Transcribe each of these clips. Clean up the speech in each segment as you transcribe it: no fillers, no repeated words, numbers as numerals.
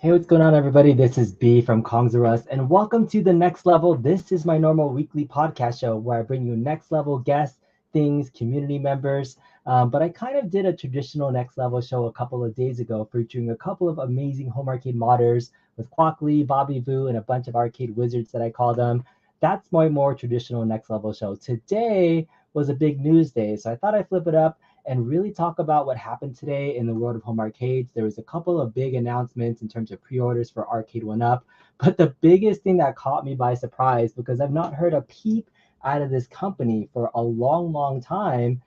Hey, what's going on, everybody? This is B from Kongs R Us, and welcome to the Next Level. This is my normal weekly podcast show where I bring you next level guests, things, community members. But I kind of did a traditional Next Level show a couple of days ago, featuring a couple of amazing home arcade modders with Quackly, Bobby Boo, and a bunch of arcade wizards that I call them. That's my more traditional Next Level show. Today was a big news day, so I thought I'd flip it up and really talk about what happened today in the world of home arcades. There was a couple of big announcements in terms of pre-orders for Arcade1Up, but the biggest thing that caught me by surprise, because I've not heard a peep out of this company for a long, long time,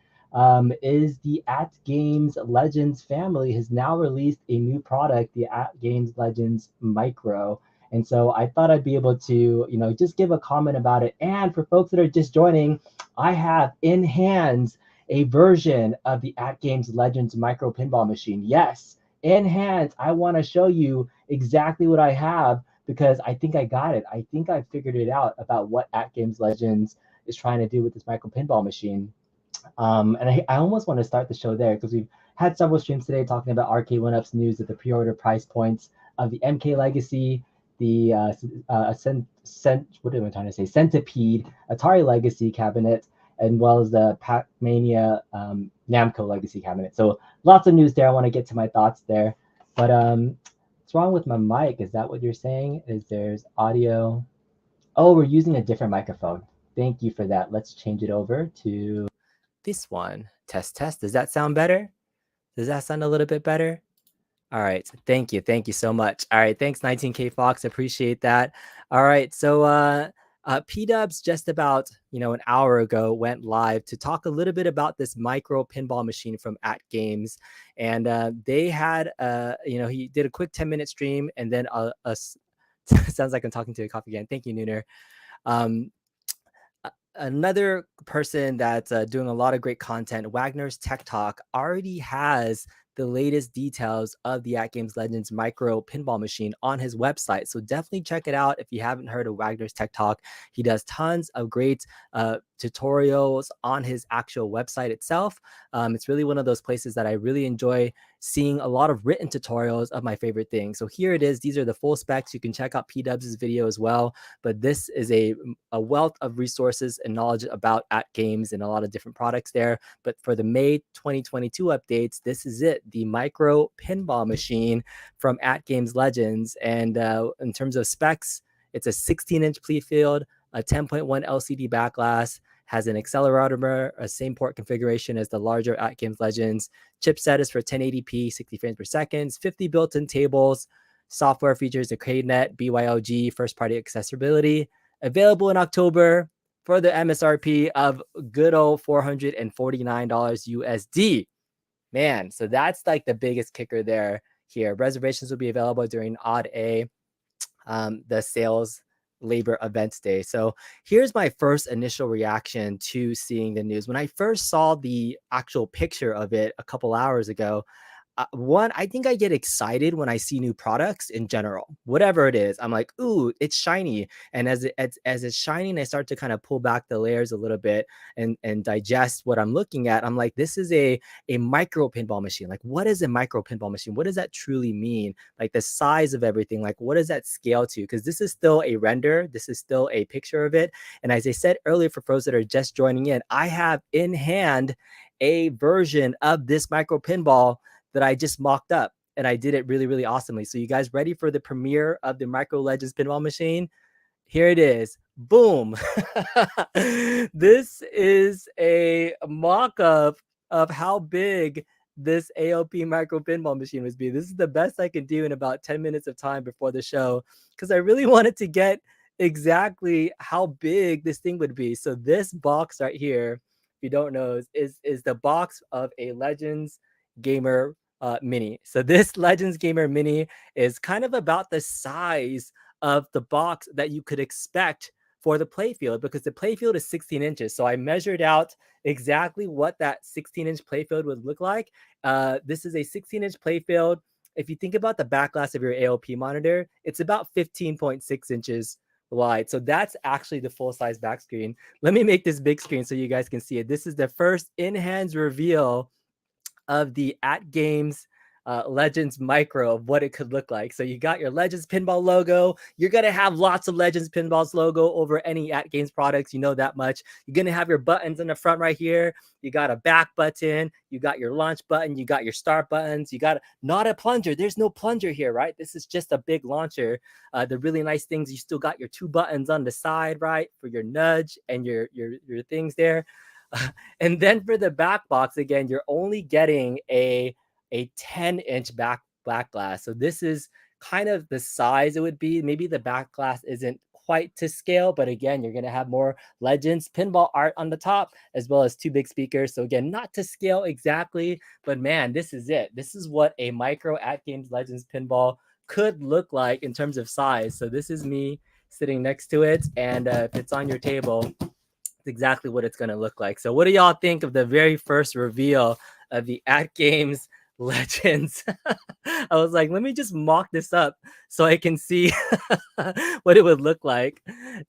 is the AtGames Legends family has now released a new product, the AtGames Legends Micro. And so I thought I'd be able to, just give a comment about it. And for folks that are just joining, I have in hands a version of the AtGames Legends micro pinball machine. Yes, in hands. I want to show you exactly what I have because I think I got it. I think I figured it out about what AtGames Legends is trying to do with this micro pinball machine. And I almost want to start the show there because we've had several streams today talking about Arcade1Up's news of the pre-order price points of the MK Legacy, the what am I trying to say? Centipede Atari Legacy cabinet, as well as the Pac-Mania Namco Legacy cabinet. So lots of news there. I want to get to my thoughts there. But what's wrong with my mic? Is that what you're saying? Is there's audio? Oh, we're using a different microphone. Thank you for that. Let's change it over to this one. Test, test. Does that sound better? Does that sound a little bit better? All right. Thank you. Thank you so much. All right. Thanks, 19K Fox. Appreciate that. All right. So P-Dubs just about, an hour ago went live to talk a little bit about this micro pinball machine from AtGames. And they had, he did a quick 10-minute stream and then sounds like I'm talking to a coffee again. Thank you, Nooner. Another person that's doing a lot of great content, Wagner's Tech Talk, already has the latest details of the AtGames Legends micro pinball machine on his website. So definitely check it out if you haven't heard of Wagner's Tech Talk. He does tons of great tutorials on his actual website itself. It's really one of those places that I really enjoy seeing a lot of written tutorials of my favorite things. So here it is. These are the full specs. You can check out P-Dubs' video as well. But this is a wealth of resources and knowledge about AtGames and a lot of different products there. But for the May 2022 updates, this is it, the micro pinball machine from AtGames Legends. And in terms of specs, it's a 16-inch playfield, a 10.1 LCD backglass, has an accelerometer, a same port configuration as the larger AtGames Legends. Chipset is for 1080p, 60 frames per second, 50 built-in tables. Software features ArcadeNet, BYOG, first-party accessibility. Available in October for the MSRP of good old $449 USD. Man, so that's like the biggest kicker there here. Reservations will be available during Odd A, the sales labor events day. So here's my first initial reaction to seeing the news. When I first saw the actual picture of it a couple hours ago, one, I think I get excited when I see new products in general, whatever it is. I'm like, ooh, it's shiny. And as it's shining, I start to kind of pull back the layers a little bit and digest what I'm looking at. I'm like, this is a micro pinball machine. Like, what is a micro pinball machine? What does that truly mean? Like the size of everything, like what does that scale to? Because this is still a render. This is still a picture of it. And as I said earlier, for those that are just joining in, I have in hand a version of this micro pinball that I just mocked up, and I did it really, really awesomely. So you guys ready for the premiere of the Micro Legends pinball machine? Here it is. Boom. This is a mock-up of how big this AOP micro pinball machine would be. This is the best I can do in about 10 minutes of time before the show because I really wanted to get exactly how big this thing would be. So this box right here, if you don't know, is the box of a Legends Gamer Mini. So this Legends Gamer Mini is kind of about the size of the box that you could expect for the playfield because the playfield is 16 inches. So I measured out exactly what that 16-inch playfield would look like. This is a 16-inch playfield. If you think about the back glass of your AOP monitor, it's about 15.6 inches wide. So that's actually the full-size back screen. Let me make this big screen so you guys can see it. This is the first in-hands reveal of the AtGames Legends Micro of what it could look like. So you got your Legends Pinball logo. You're going to have lots of Legends Pinball's logo over any AtGames products. You know that much. You're going to have your buttons in the front right here. You got a back button. You got your launch button. You got your start buttons. You got not a plunger. There's no plunger here, right? This is just a big launcher. The really nice things, you still got your 2 buttons on the side, right, for your nudge and your things there. And then for the back box, again, you're only getting a 10-inch back glass. So this is kind of the size it would be. Maybe the back glass isn't quite to scale, but again, you're going to have more Legends Pinball art on the top, as well as 2 big speakers. So again, not to scale exactly, but man, this is it. This is what a micro AtGames Legends Pinball could look like in terms of size. So this is me sitting next to it, and if it's on your table, it's exactly what it's going to look like. So what do y'all think of the very first reveal of the AtGames Legends? I was like, let me just mock this up so I can see what it would look like.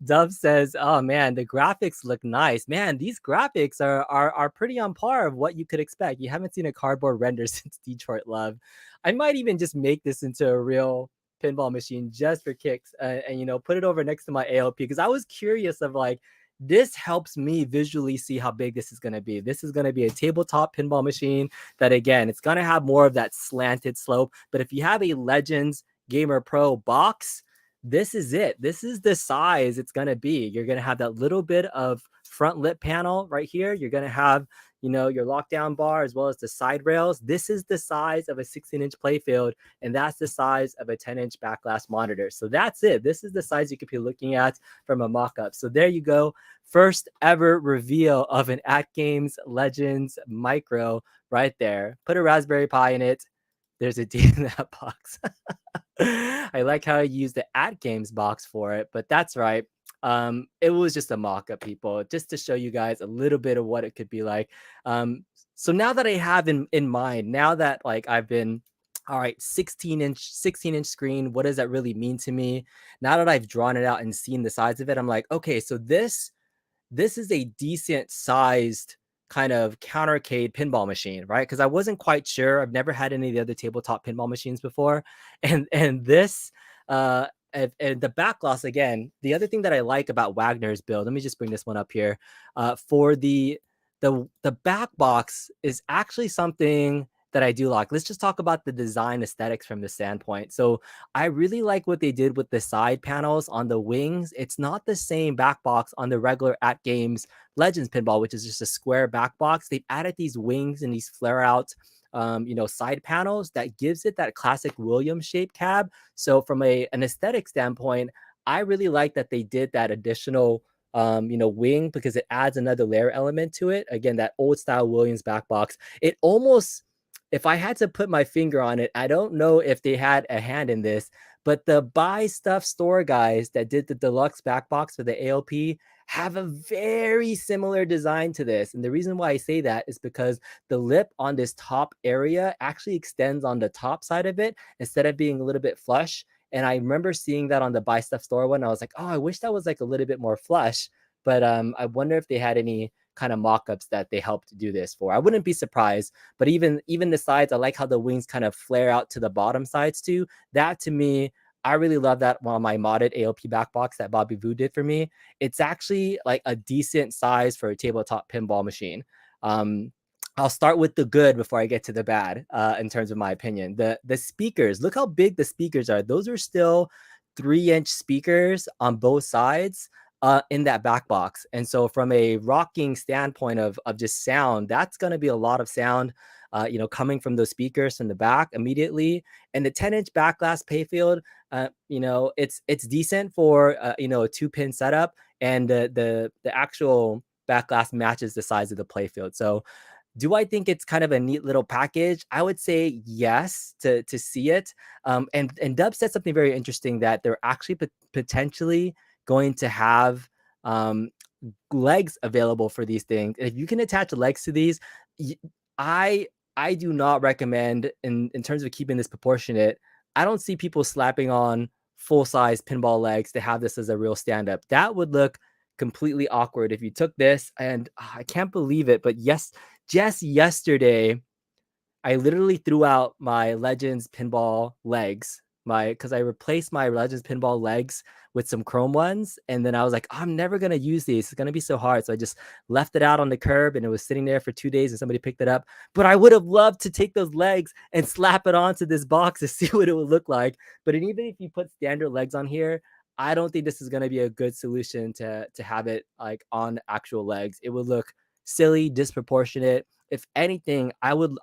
Dove says, oh man, the graphics look nice. Man, these graphics are pretty on par of what you could expect. You haven't seen a cardboard render since Detroit Love. I might even just make this into a real pinball machine just for kicks, and you know, put it over next to my ALP, because I was curious of like, this helps me visually see how big this is going to be. This is going to be a tabletop pinball machine that, again, it's going to have more of that slanted slope. But if you have a Legends Gamer Pro box, this is it. This is the size it's going to be. You're going to have that little bit of front lip panel right here. You're going to have, you know, your lockdown bar as well as the side rails. This is the size of a 16-inch playfield, and that's the size of a 10-inch back glass monitor. So that's it. This is the size you could be looking at from a mock-up. So there you go. First ever reveal of an AtGames Legends Micro right there. Put a Raspberry Pi in it. There's a D in that box. I like how I used the AtGames box for it, but that's right. It was just a mock-up, people, just to show you guys a little bit of what it could be like. So now that I have in mind, now that like I've been, all right, 16-inch screen, what does that really mean to me? Now that I've drawn it out and seen the size of it, I'm like, okay, so this is a decent sized kind of countercade pinball machine, right? Because I wasn't quite sure. I've never had any of the other tabletop pinball machines before, and this and the back gloss, again, the other thing that I like about Wagner's build, let me just bring this one up here, for the back box is actually something that I do like. Let's just talk about the design aesthetics from the standpoint. So I really like what they did with the side panels on the wings. It's not the same back box on the regular AtGames Legends pinball, which is just a square back box. They've added these wings and these flare out you know, side panels that gives it that classic Williams shape cab. So from an aesthetic standpoint, I really like that they did that additional you know, wing, because it adds another layer element to it. Again, that old style Williams back box. It almost, if I had to put my finger on it, I don't know if they had a hand in this, but the Buy Stuff Store guys that did the deluxe back box for the ALP have a very similar design to this. And the reason why I say that is because the lip on this top area actually extends on the top side of it instead of being a little bit flush. And I remember seeing that on the Buy Stuff Store one. I was like, oh, I wish that was like a little bit more flush. But I wonder if they had any kind of mock-ups that they helped do this for. I wouldn't be surprised. But even the sides, I like how the wings kind of flare out to the bottom sides too. That, to me, I really love that on my modded ALP back box that Bobby Vu did for me. It's actually like a decent size for a tabletop pinball machine. I'll start with the good before I get to the bad, in terms of my opinion. The speakers, look how big the speakers are. Those are still 3-inch speakers on both sides in that back box. And so from a rocking standpoint of just sound, that's going to be a lot of sound, you know, coming from those speakers from the back immediately. And the 10-inch back glass payfield, you know, it's decent for, you know, a 2-pin setup, and the actual back glass matches the size of the playfield. So do I think it's kind of a neat little package? I would say yes to see it. And Dub said something very interesting, that they're actually potentially going to have legs available for these things. If you can attach legs to these, I do not recommend, in terms of keeping this proportionate, I don't see people slapping on full-size pinball legs to have this as a real stand-up. That would look completely awkward if you took this, and I can't believe it, but yes, just yesterday, I literally threw out my Legends pinball legs, because I replaced my Legends pinball legs with some chrome ones, and then I was like, I'm never gonna use these. It's gonna be so hard. So I just left it out on the curb, and it was sitting there for 2 days, and somebody picked it up. But I would have loved to take those legs and slap it onto this box to see what it would look like. But even if you put standard legs on here, I don't think this is gonna be a good solution to have it like on actual legs. It would look silly, disproportionate. If anything, I would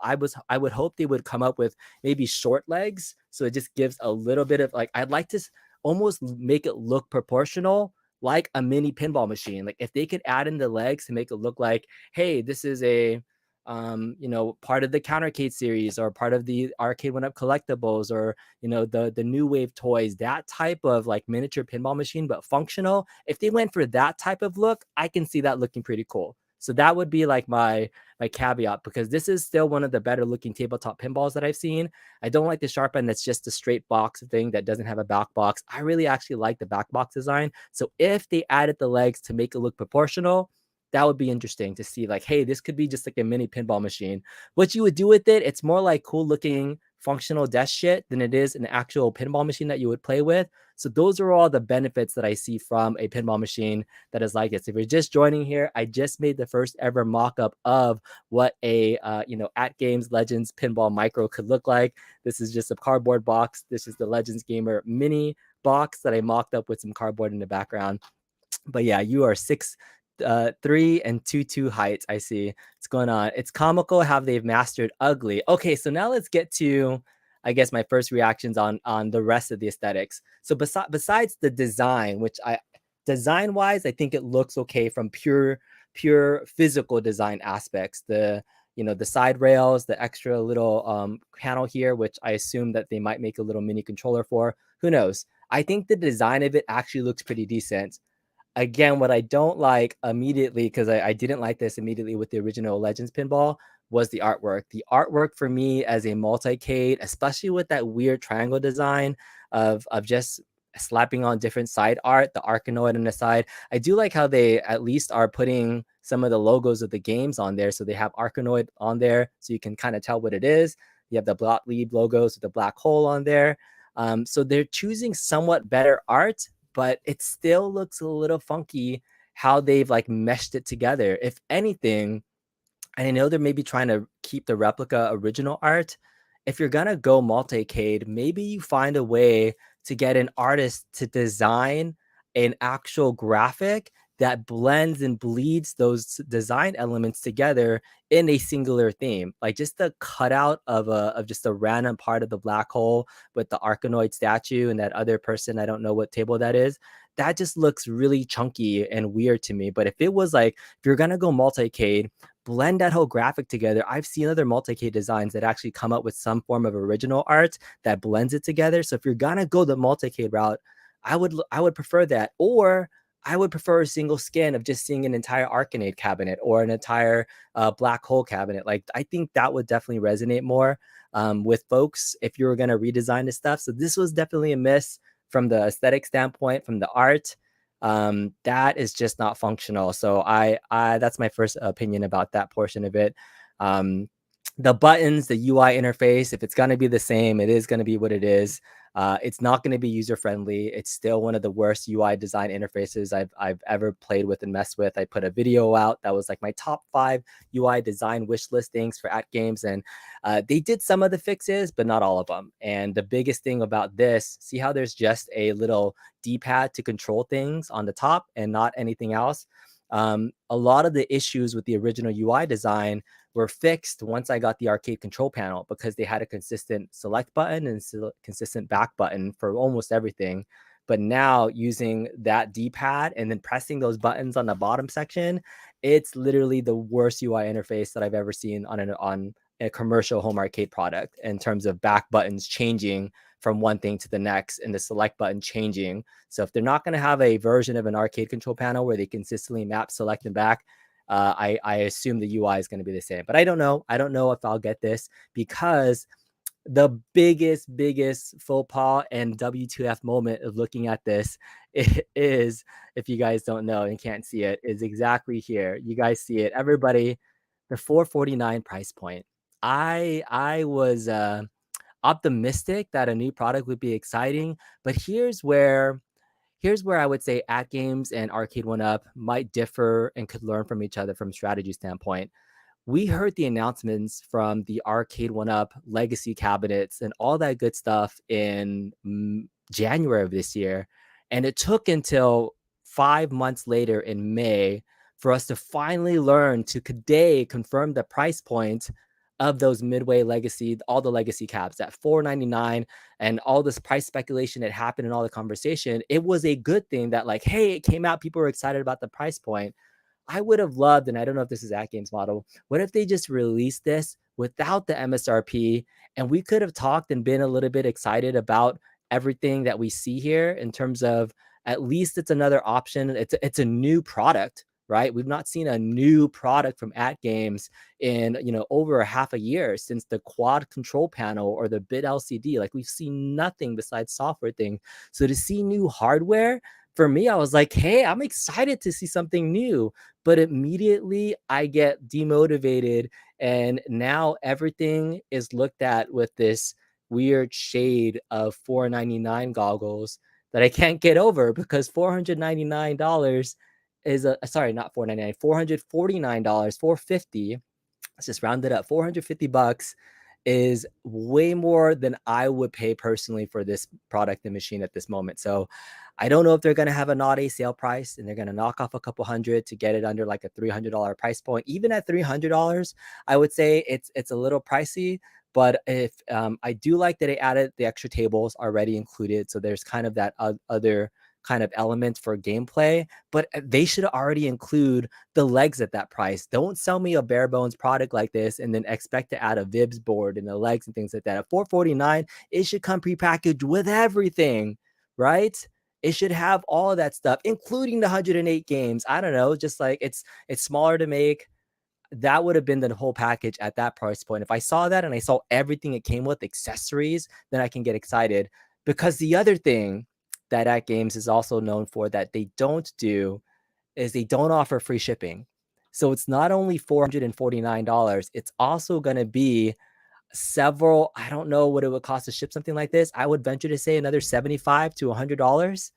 hope they would come up with maybe short legs, so it just gives a little bit of like, I'd like to almost make it look proportional like a mini pinball machine. Like if they could add in the legs to make it look like, hey, this is a part of the Countercade series or part of the Arcade1Up collectibles, or the new wave toys, that type of like miniature pinball machine but functional. If they went for that type of look, I can see that looking pretty cool. So that would be like my caveat, because this is still one of the better looking tabletop pinballs that I've seen. I don't like the sharp end that's just a straight box thing that doesn't have a back box. I really actually like the back box design. So if they added the legs to make it look proportional, that would be interesting to see, like, hey, this could be just like a mini pinball machine. What you would do with it, it's more like cool looking functional desk shit than it is an actual pinball machine that you would play with. So those are all the benefits that I see from a pinball machine that is like this. If you're just joining here, I just made the first ever mock-up of what a AtGames Legends Pinball Micro could look like. This is just a cardboard box. This is the Legends Gamer mini box that I mocked up with some cardboard in the background. But yeah, you are 6'3" and 2'2" heights. I see what's going on. It's comical how they've mastered ugly. Okay, so now let's get to, I guess, my first reactions on the rest of the aesthetics. So besides the design, which design wise, I think it looks okay from pure physical design aspects. The side rails, the extra little panel here, which I assume that they might make a little mini controller for. Who knows? I think the design of it actually looks pretty decent. Again, what I don't like immediately, because I didn't like this immediately with the original Legends pinball, was the artwork. The artwork for me as a multicade, especially with that weird triangle design of just slapping on different side art, the Arkanoid on the side. I do like how they at least are putting some of the logos of the games on there. So they have Arkanoid on there, so you can kind of tell what it is. You have the Block-Lead logos with the black hole on there. So they're choosing somewhat better art, but it still looks a little funky how they've like meshed it together. If anything, and I know they're maybe trying to keep the Replica original art, if you're gonna go multicade, maybe you find a way to get an artist to design an actual graphic that blends and bleeds those design elements together in a singular theme. Like just the cutout of just a random part of the black hole with the Arkanoid statue and that other person, I don't know what table that is. That just looks really chunky and weird to me. But if it was like, if you're gonna go multicade, blend that whole graphic together. I've seen other multicade designs that actually come up with some form of original art that blends it together. So if you're gonna go the multicade route, I would prefer that. Or I would prefer a single skin of just seeing an entire Arcanade cabinet or an entire black hole cabinet. Like I think that would definitely resonate more with folks if you were going to redesign this stuff. So this was definitely a miss from the aesthetic standpoint, from the art. That is just not functional. So I that's my first opinion about that portion of it. The buttons, the UI interface, if it's going to be the same, it is going to be what it is. It's not going to be user friendly. It's still one of the worst UI design interfaces I've ever played with and messed with. I put a video out that was like my top 5 UI design wish listings for AtGames, and they did some of the fixes, but not all of them. And the biggest thing about this, see how there's just a little D-pad to control things on the top and not anything else. A lot of the issues with the original UI design were fixed once I got the arcade control panel, because they had a consistent select button and consistent back button for almost everything. But now using that D-pad and then pressing those buttons on the bottom section, it's literally the worst UI interface that I've ever seen on a commercial home arcade product, in terms of back buttons changing from one thing to the next and the select button changing. So if they're not going to have a version of an arcade control panel where they consistently map select and back, I assume the UI is going to be the same. But I don't know. I don't know if I'll get this, because the biggest faux pas and W2F moment of looking at this is, if you guys don't know and can't see it, is exactly here. You guys see it. Everybody, the $449 price point. I was optimistic that a new product would be exciting, but here's where I would say AtGames and Arcade1Up might differ and could learn from each other from a strategy standpoint. We heard the announcements from the Arcade1Up legacy cabinets and all that good stuff in January of this year. And it took until 5 months later in May for us to finally learn to today confirm the price point of those Midway legacy, all the legacy cabs at $499, and all this price speculation that happened and all the conversation. It was a good thing that, like, hey, it came out, people were excited about the price point. I would have loved, and I don't know if this is AtGames model, what if they just released this without the MSRP, and we could have talked and been a little bit excited about everything that we see here in terms of, at least it's another option. It's a new product, right? We've not seen a new product from AtGames in, over a half a year since the quad control panel or the bit LCD. Like, we've seen nothing besides software thing. So to see new hardware, for me, I was like, hey, I'm excited to see something new. But immediately I get demotivated. And now everything is looked at with this weird shade of $499 goggles that I can't get over, because $499 is sorry, not $499, $449, $450. Let's just round it up. $450 is way more than I would pay personally for this product and machine at this moment. So I don't know if they're going to have a not a sale price and they're going to knock off a couple hundred to get it under like a $300 price point. Even at $300, I would say it's a little pricey. But if I do like that they added the extra tables already included, so there's kind of that other kind of element for gameplay, but they should already include the legs at that price. Don't sell me a bare bones product like this and then expect to add a Vibs board and the legs and things like that. At $449, it should come prepackaged with everything, right? It should have all of that stuff, including the 108 games. I don't know, just like it's smaller to make. That would have been the whole package at that price point. If I saw that and I saw everything it came with, accessories, then I can get excited. Because the other thing that AtGames is also known for that they don't do is they don't offer free shipping. So it's not only $449, it's also going to be several, I don't know what it would cost to ship something like this. I would venture to say another $75 to $100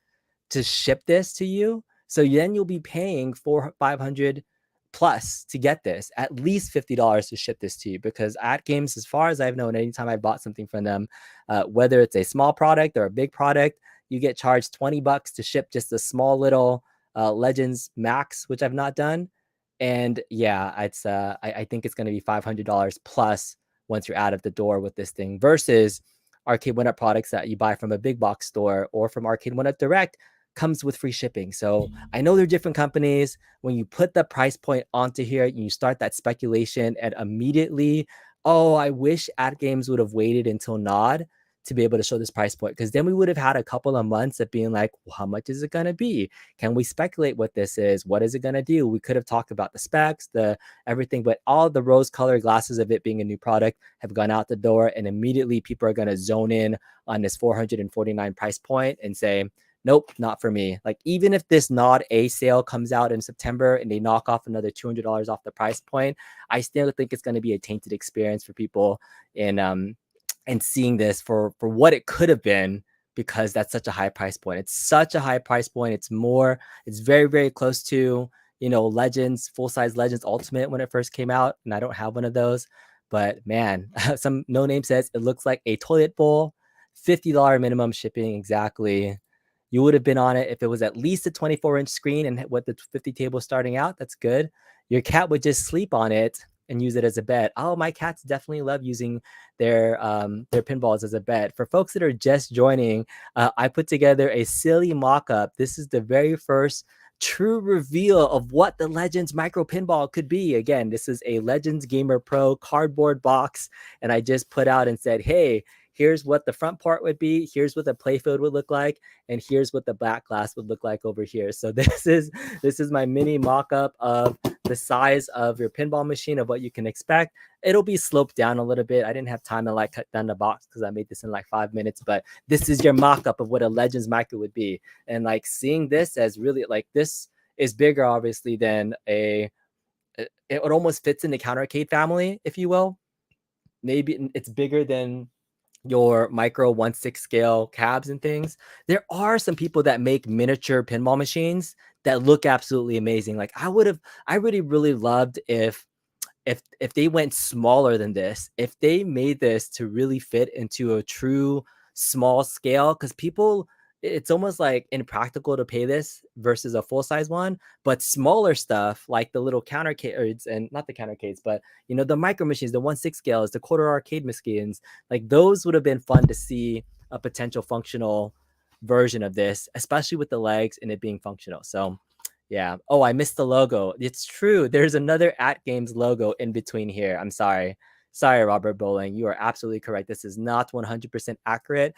to ship this to you. So then you'll be paying $500 plus to get this, at least $50 to ship this to you. Because AtGames, as far as I've known, anytime I bought something from them, whether it's a small product or a big product, you get charged $20 to ship just a small little Legends Max, which I've not done. And yeah, it's I think it's going to be $500 plus once you're out of the door with this thing, versus Arcade1Up products that you buy from a big box store or from Arcade1Up Direct comes with free shipping. So I know they're different companies. When you put the price point onto here, you start that speculation and immediately, oh, I wish AtGames would have waited until Nod to be able to show this price point, because then we would have had a couple of months of being like, well, how much is it going to be? Can we speculate what this is? What is it going to do? We could have talked about the specs, the everything, but all the rose colored glasses of it being a new product have gone out the door, and immediately people are going to zone in on this $449 price point and say, nope, not for me. Like, even if this Nod A sale comes out in September and they knock off another $200 off the price point, I still think it's going to be a tainted experience for people in and seeing this for what it could have been, because that's such a high price point. It's such a high price point. It's very, very close to, Legends, full-size Legends Ultimate when it first came out, and I don't have one of those. But man, some no name says it looks like a toilet bowl, $50 minimum shipping exactly. You would have been on it if it was at least a 24-inch screen and with the 50 table starting out. That's good. Your cat would just sleep on it and use it as a bed. Oh, my cats definitely love using their pinballs as a bed. For folks that are just joining, I put together a silly mock-up. This is the very first true reveal of what the Legends micro pinball could be. Again, this is a Legends Gamer Pro cardboard box, and I just put out and said, hey, here's what the front part would be, here's what the playfield would look like, and here's what the back glass would look like over here. So this is my mini mock-up of the size of your pinball machine, of what you can expect. It'll be sloped down a little bit. I didn't have time to like cut down the box because I made this in like 5 minutes, but this is your mock-up of what a Legends micro would be. And like seeing this as really like, this is bigger obviously than it almost fits in the Counter Arcade family, if you will. maybe it's bigger than your micro 1/6 scale cabs and things. There are some people that make miniature pinball machines that look absolutely amazing. Like I really loved if they went smaller than this, if they made this to really fit into a true small scale, because people, it's almost like impractical to pay this versus a full size one. But smaller stuff like the little countercades, and not the countercades, but the micro machines, the 1/6 scales, the quarter arcade machines, like those would have been fun to see a potential functional version of this, especially with the legs and it being functional. So yeah. Oh, I missed the logo. It's true. There's another AtGames logo in between here. I'm sorry. Sorry, Robert Bowling. You are absolutely correct. This is not 100% accurate.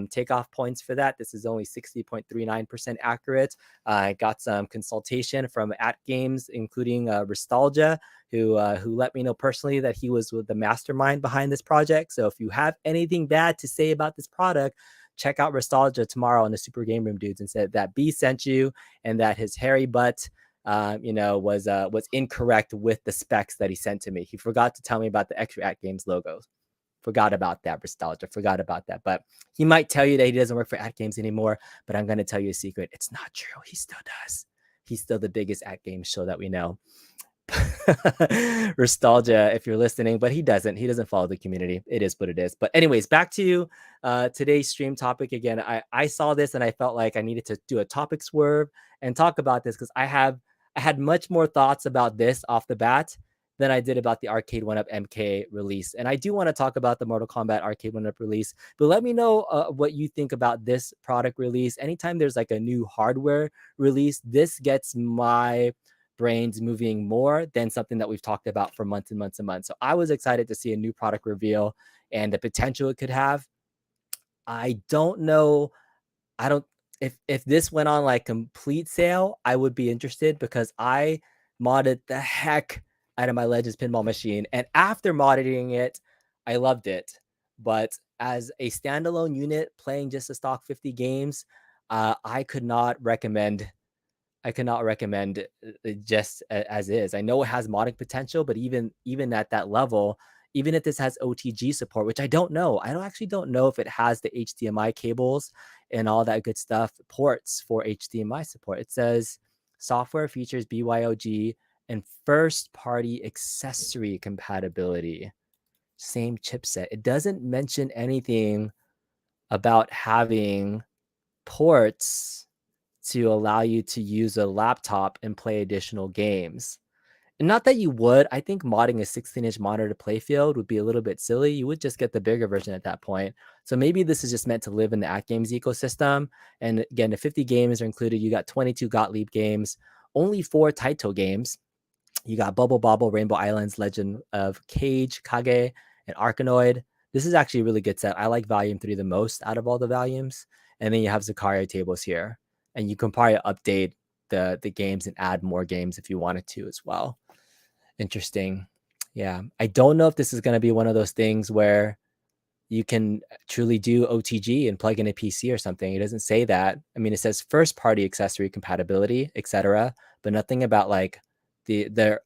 Take off points for that. This is only 60.39% accurate. I got some consultation from AtGames, including Ristalgia, who let me know personally that he was with the mastermind behind this project. So if you have anything bad to say about this product, check out Ristalgia tomorrow on the Super Game Room dudes and said that B sent you and that his hairy butt, was incorrect with the specs that he sent to me. He forgot to tell me about the extra AtGames logos. Forgot about that, Ristalgia. Forgot about that. But he might tell you that he doesn't work for AtGames anymore. But I'm going to tell you a secret. It's not true. He still does. He's still the biggest AtGames show that we know. Nostalgia, if you're listening, but he doesn't follow the community. It is what it is. But anyways, back to today's stream topic. Again, I saw this and I felt like I needed to do a topic swerve and talk about this because I had much more thoughts about this off the bat than I did about the Arcade1Up MK release. And I do want to talk about the Mortal Kombat Arcade1Up release, but let me know what you think about this product release. Anytime there's like a new hardware release, this gets my brains moving more than something that we've talked about for months and months and months. So I was excited to see a new product reveal and the potential it could have. I don't know. If this went on like complete sale, I would be interested because I modded the heck out of my Legends pinball machine. And after modding it, I loved it. But as a standalone unit playing just a stock 50 games, I could not recommend just as is. I know it has modding potential, but even at that level, even if this has OTG support, which I don't know, actually don't know if it has the HDMI cables and all that good stuff, ports for HDMI support. It says software features BYOG and first party accessory compatibility. Same chipset. It doesn't mention anything about having ports to allow you to use a laptop and play additional games. And not that you would. I think modding a 16-inch monitor playfield would be a little bit silly. You would just get the bigger version at that point. So maybe this is just meant to live in the AtGames ecosystem. And again, the 50 games are included. You got 22 Gottlieb games, only 4 Taito games. You got Bubble Bobble, Rainbow Islands, Legend of Cage, Kage, and Arkanoid. This is actually a really good set. I like Volume 3 the most out of all the volumes. And then you have Zakaria tables here. And you can probably update the games and add more games if you wanted to as well. Interesting. Yeah. I don't know if this is going to be one of those things where you can truly do OTG and plug in a PC or something. It doesn't say that. I mean, it says first party accessory compatibility, etc., but nothing about like their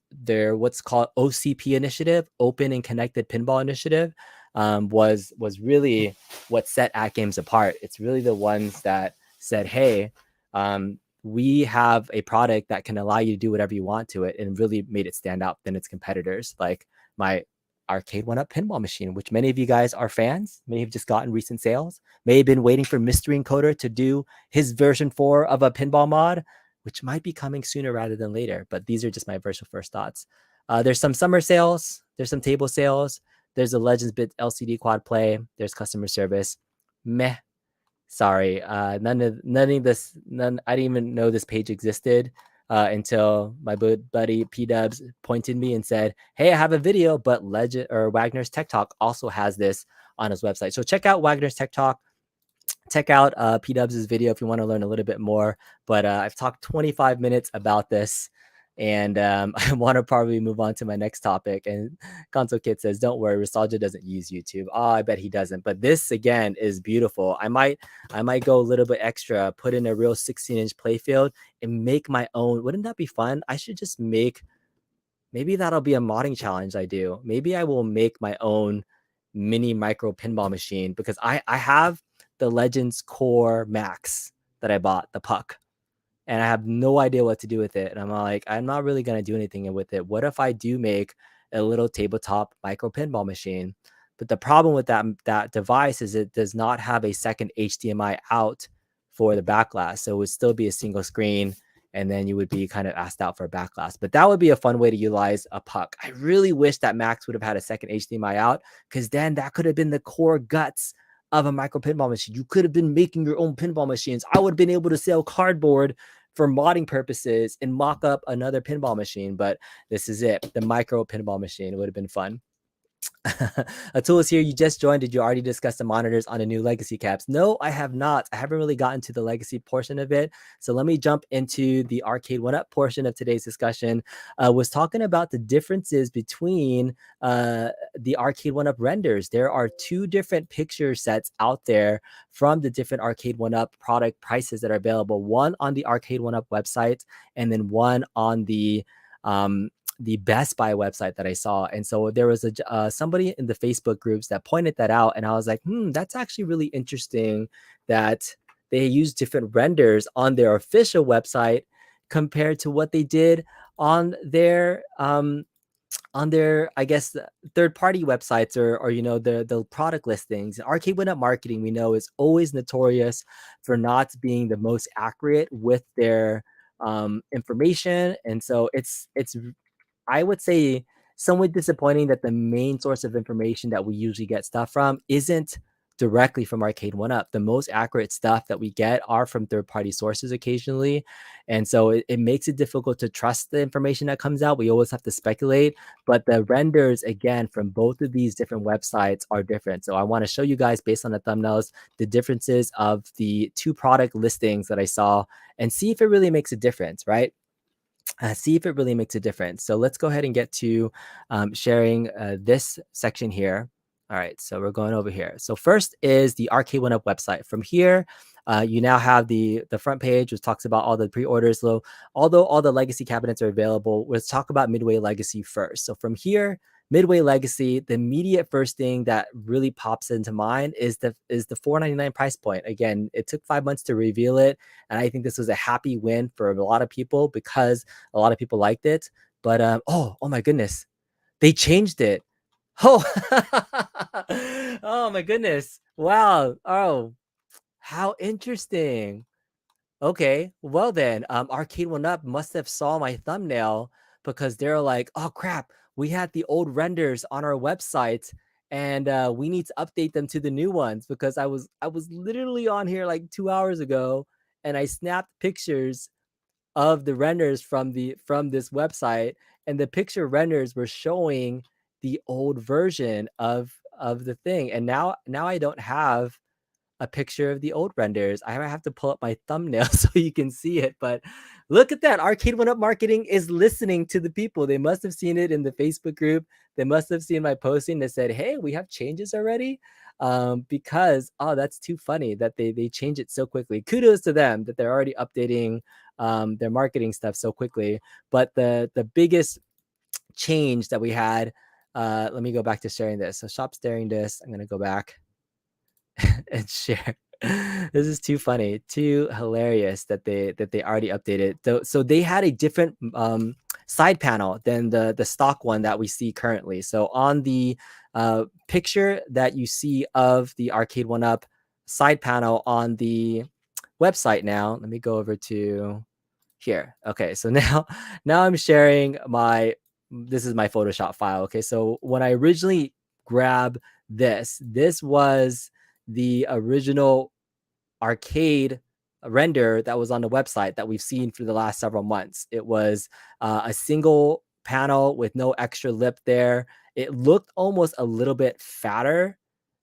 what's called OCP initiative, Open and Connected Pinball Initiative, was really what set AtGames apart. It's really the ones that said, hey, we have a product that can allow you to do whatever you want to it, and really made it stand out than its competitors, like my Arcade1Up pinball machine, which many of you guys are fans, may have just gotten recent sales, may have been waiting for Mystery Encoder to do his version 4 of a pinball mod, which might be coming sooner rather than later. But these are just my first thoughts. There's some summer sales, there's some table sales, there's a Legends Bit LCD quad play, there's customer service. Meh. Sorry, none of this. I didn't even know this page existed until my buddy P Dubs pointed me and said, "Hey, I have a video, but Wagner's Tech Talk also has this on his website. So check out Wagner's Tech Talk. Check out P Dubs' video if you want to learn a little bit more. But I've talked 25 minutes about this, and I want to probably move on to my next topic." And Console Kid says, "Don't worry, Nostalgia doesn't use YouTube." Oh, I bet he doesn't. But this again is beautiful. I might go a little bit extra, put in a real 16-inch playfield and make my own. Wouldn't that be fun? I should just make. Maybe that'll be a modding challenge I do. Maybe I will make my own mini micro pinball machine, because I have the Legends Core Max that I bought, the puck, and I have no idea what to do with it. And I'm like, I'm not really going to do anything with it. What if I do make a little tabletop micro pinball machine? But the problem with that device is it does not have a second HDMI out for the back glass. So it would still be a single screen, and then you would be kind of asked out for a back glass. But that would be a fun way to utilize a puck. I really wish that Max would have had a second HDMI out, because then that could have been the core guts of a micro pinball machine. You could have been making your own pinball machines. I would have been able to sell cardboard for modding purposes and mock up another pinball machine. But this is it, the micro pinball machine. It would have been fun. Atul is here. You just joined. Did you already discuss the monitors on the new legacy caps? No, I have not. I haven't really gotten to the legacy portion of it. So let me jump into the Arcade1Up portion of today's discussion. Was talking about the differences between the Arcade1Up renders. There are two different picture sets out there from the different Arcade1Up product prices that are available. One on the Arcade1Up website, and then one on the Best Buy website that I saw. And so there was somebody in the Facebook groups that pointed that out, and I was like, that's actually really interesting that they use different renders on their official website compared to what they did on their I guess third-party websites, or the product listings. Arcade1Up marketing, we know, is always notorious for not being the most accurate with their information. And so it's I would say somewhat disappointing that the main source of information that we usually get stuff from isn't directly from Arcade1Up. The most accurate stuff that we get are from third-party sources occasionally. And so it makes it difficult to trust the information that comes out. We always have to speculate, but the renders, again, from both of these different websites are different. So I want to show you guys, based on the thumbnails, the differences of the two product listings that I saw, and see if it really makes a difference, right? See if it really makes a difference. So let's go ahead and get to sharing this section here. All right, so we're going over here. So first is the Arcade1Up website. From here, you now have the front page, which talks about all the pre-orders. So although all the legacy cabinets are available, let's talk about Midway Legacy first. So from here, Midway Legacy, the immediate first thing that really pops into mind is the $499 price point. Again, it took 5 months to reveal it, and I think this was a happy win for a lot of people because a lot of people liked it. But oh my goodness, they changed it. Oh, oh my goodness! Wow. Oh, how interesting. Okay, well then, Arcade1Up must have saw my thumbnail, because they're like, oh crap, we had the old renders on our website, and we need to update them to the new ones, because I was literally on here like 2 hours ago, and I snapped pictures of the renders from this website, and the picture renders were showing the old version of the thing, and now I don't have a picture of the old renders. I might have to pull up my thumbnail so you can see it. But look at that. Arcade1Up marketing is listening to the people. They must have seen it in the Facebook group. They must have seen my posting that said, hey, we have changes already. Because, oh, that's too funny that they change it so quickly. Kudos to them that they're already updating their marketing stuff so quickly. But the biggest change that we had, let me go back to sharing this. So stop sharing this. I'm going to go back and share. This is too funny, too hilarious that they already updated. So they had a different side panel than the stock one that we see currently. So on the picture that you see of the Arcade1Up side panel on the website now, let me go over to here. Okay, so now I'm sharing this is my Photoshop file. Okay, so when I originally grabbed this was the original arcade render that was on the website that we've seen for the last several months. It was a single panel with no extra lip there. It looked almost a little bit fatter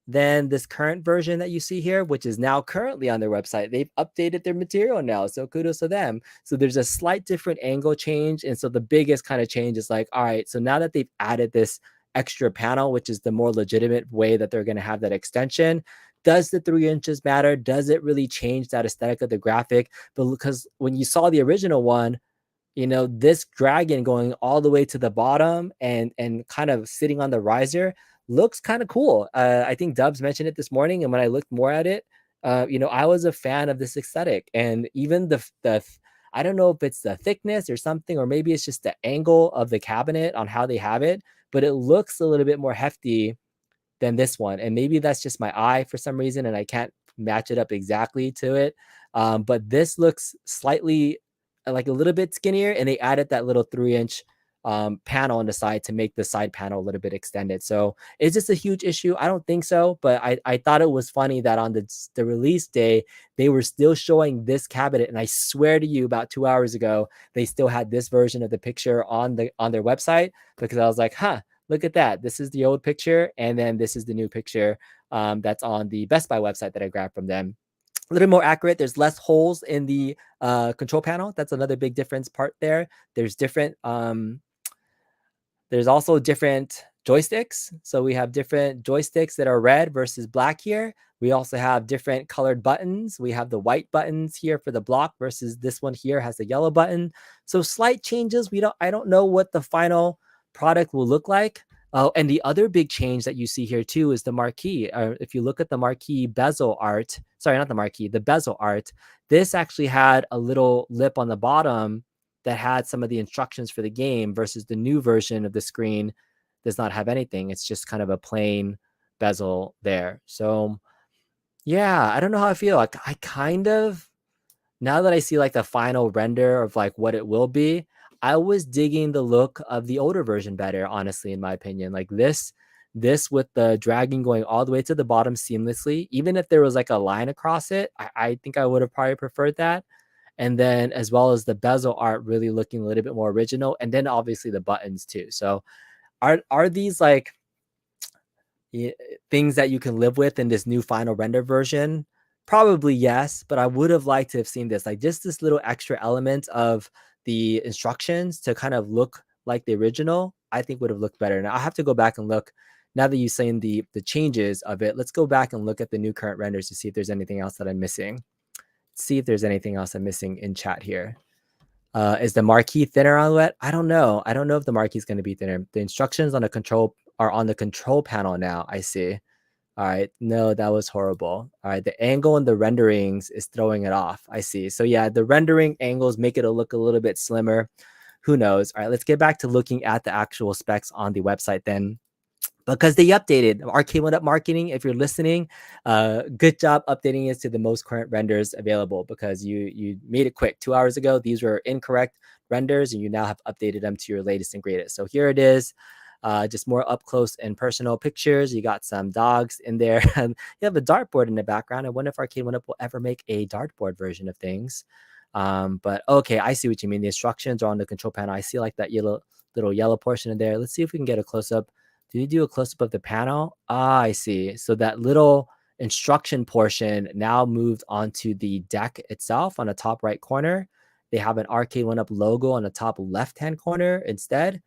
than this current version that you see here, which is now currently on their website. They've updated their material now, so kudos to them. So there's a slight different angle change. And so the biggest kind of change is like, all right, so now that they've added this extra panel, which is the more legitimate way that they're going to have that extension, does the 3 inches matter? Does it really change that aesthetic of the graphic? But because when you saw the original one, this dragon going all the way to the bottom and kind of sitting on the riser looks kind of cool. I think Dubs mentioned it this morning, and when I looked more at it, I was a fan of this aesthetic, and even the I don't know if it's the thickness or something, or maybe it's just the angle of the cabinet on how they have it, but it looks a little bit more hefty than this one. And maybe that's just my eye for some reason, and I can't match it up exactly to it. But this looks slightly like a little bit skinnier, and they added that little 3-inch panel on the side to make the side panel a little bit extended. So is this a huge issue? I don't think so, but I thought it was funny that on the release day, they were still showing this cabinet. And I swear to you, about 2 hours ago, they still had this version of the picture on their website, because I was like, huh, look at that. This is the old picture, and then this is the new picture that's on the Best Buy website that I grabbed from them. A little more accurate. There's less holes in the control panel. That's another big difference part there. There's different there's also different joysticks. So we have different joysticks that are red versus black here. We also have different colored buttons. We have the white buttons here for the block versus this one here has a yellow button. So slight changes. I don't know what the final product will look like. Oh, and the other big change that you see here too is the marquee. If you look at the marquee bezel art, sorry, not the marquee, the bezel art, this actually had a little lip on the bottom that had some of the instructions for the game, versus the new version of the screen does not have anything. It's just kind of a plain bezel there. So yeah, I don't know how I feel. I kind of, now that I see like the final render of like what it will be, I was digging the look of the older version better, honestly, in my opinion. Like this with the dragging going all the way to the bottom seamlessly, even if there was like a line across it, I think I would have probably preferred that. And then as well as the bezel art really looking a little bit more original, and then obviously the buttons too. So are these like things that you can live with in this new final render version? Probably yes, but I would have liked to have seen this, like just this little extra element of the instructions to kind of look like the original. I think would have looked better. Now I have to go back and look. Now that you've seen the changes of it, let's go back and look at the new current renders to see if there's anything else that I'm missing. See if there's anything else I'm missing in chat here. Is the marquee thinner on wet? I don't know. I don't know if the marquee is going to be thinner. The instructions on the control are on the control panel now. I see. All right. No, that was horrible. All right. The angle in the renderings is throwing it off. I see. So yeah, the rendering angles make it look a little bit slimmer. Who knows? All right. Let's get back to looking at the actual specs on the website then, because they updated Arcade1Up marketing. If you're listening, good job updating it to the most current renders available, because you made it quick. 2 hours ago, these were incorrect renders, and you now have updated them to your latest and greatest. So here it is. Just more up close and personal pictures. You got some dogs in there. You have a dartboard in the background. I wonder if Arcade1Up will ever make a dartboard version of things. But okay, I see what you mean. The instructions are on the control panel. I see like that little yellow portion in there. Let's see if we can get a close up. Did you do a close up of the panel? Ah, I see. So that little instruction portion now moved onto the deck itself on the top right corner. They have an Arcade1Up logo on the top left-hand corner instead.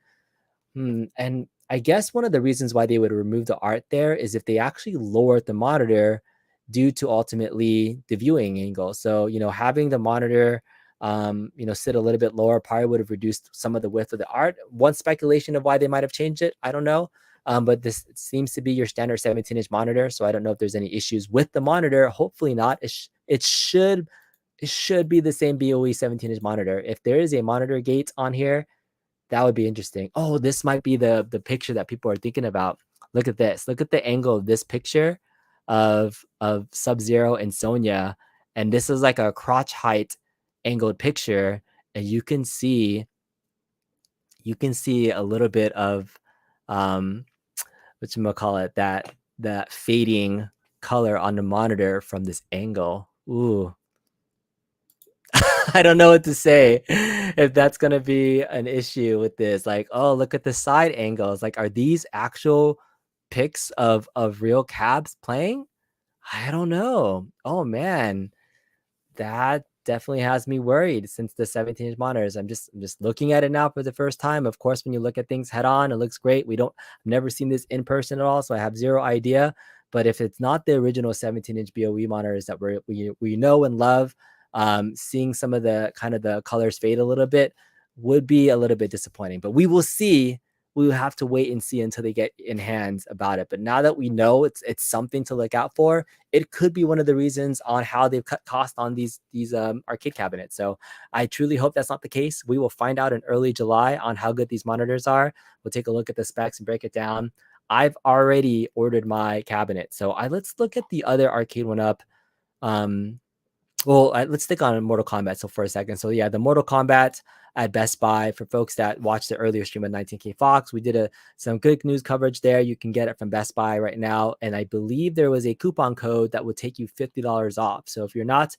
And I guess one of the reasons why they would remove the art there is if they actually lowered the monitor due to ultimately the viewing angle. So, having the monitor, sit a little bit lower probably would have reduced some of the width of the art. One speculation of why they might have changed it, I don't know. But this seems to be your standard 17-inch monitor. So I don't know if there's any issues with the monitor. Hopefully not. It should be the same BOE 17-inch monitor. If there is a monitor gate on here, that would be interesting. Oh, this might be the picture that people are thinking about. Look at this. Look at the angle of this picture of Sub-Zero and Sonya. And this is like a crotch height angled picture. And you can see a little bit of whatchamacallit, that fading color on the monitor from this angle. Ooh. I don't know what to say if that's going to be an issue with this. Like, oh, look at the side angles. Like, are these actual pics of real cabs playing? I don't know. Oh man, that definitely has me worried since the 17-inch monitors. I'm just looking at it now for the first time. Of course, when you look at things head on, it looks great. I've never seen this in person at all, so I have zero idea. But if it's not the original 17-inch BOE monitors that we know and love, seeing some of the kind of the colors fade a little bit would be a little bit disappointing. But we will see we will have to wait and see until they get in hands about it. But now that we know it's something to look out for, it could be one of the reasons on how they've cut cost on these arcade cabinets. So I truly hope that's not the case. We will find out in early July on how good these monitors are. We'll take a look at the specs and break it down. I've already ordered my cabinet. So let's look at the other Arcade1Up. Let's stick on Mortal Kombat for a second. So yeah, the Mortal Kombat at Best Buy, for folks that watched the earlier stream at 19K Fox, we did some good news coverage there. You can get it from Best Buy right now. And I believe there was a coupon code that would take you $50 off. So if you're not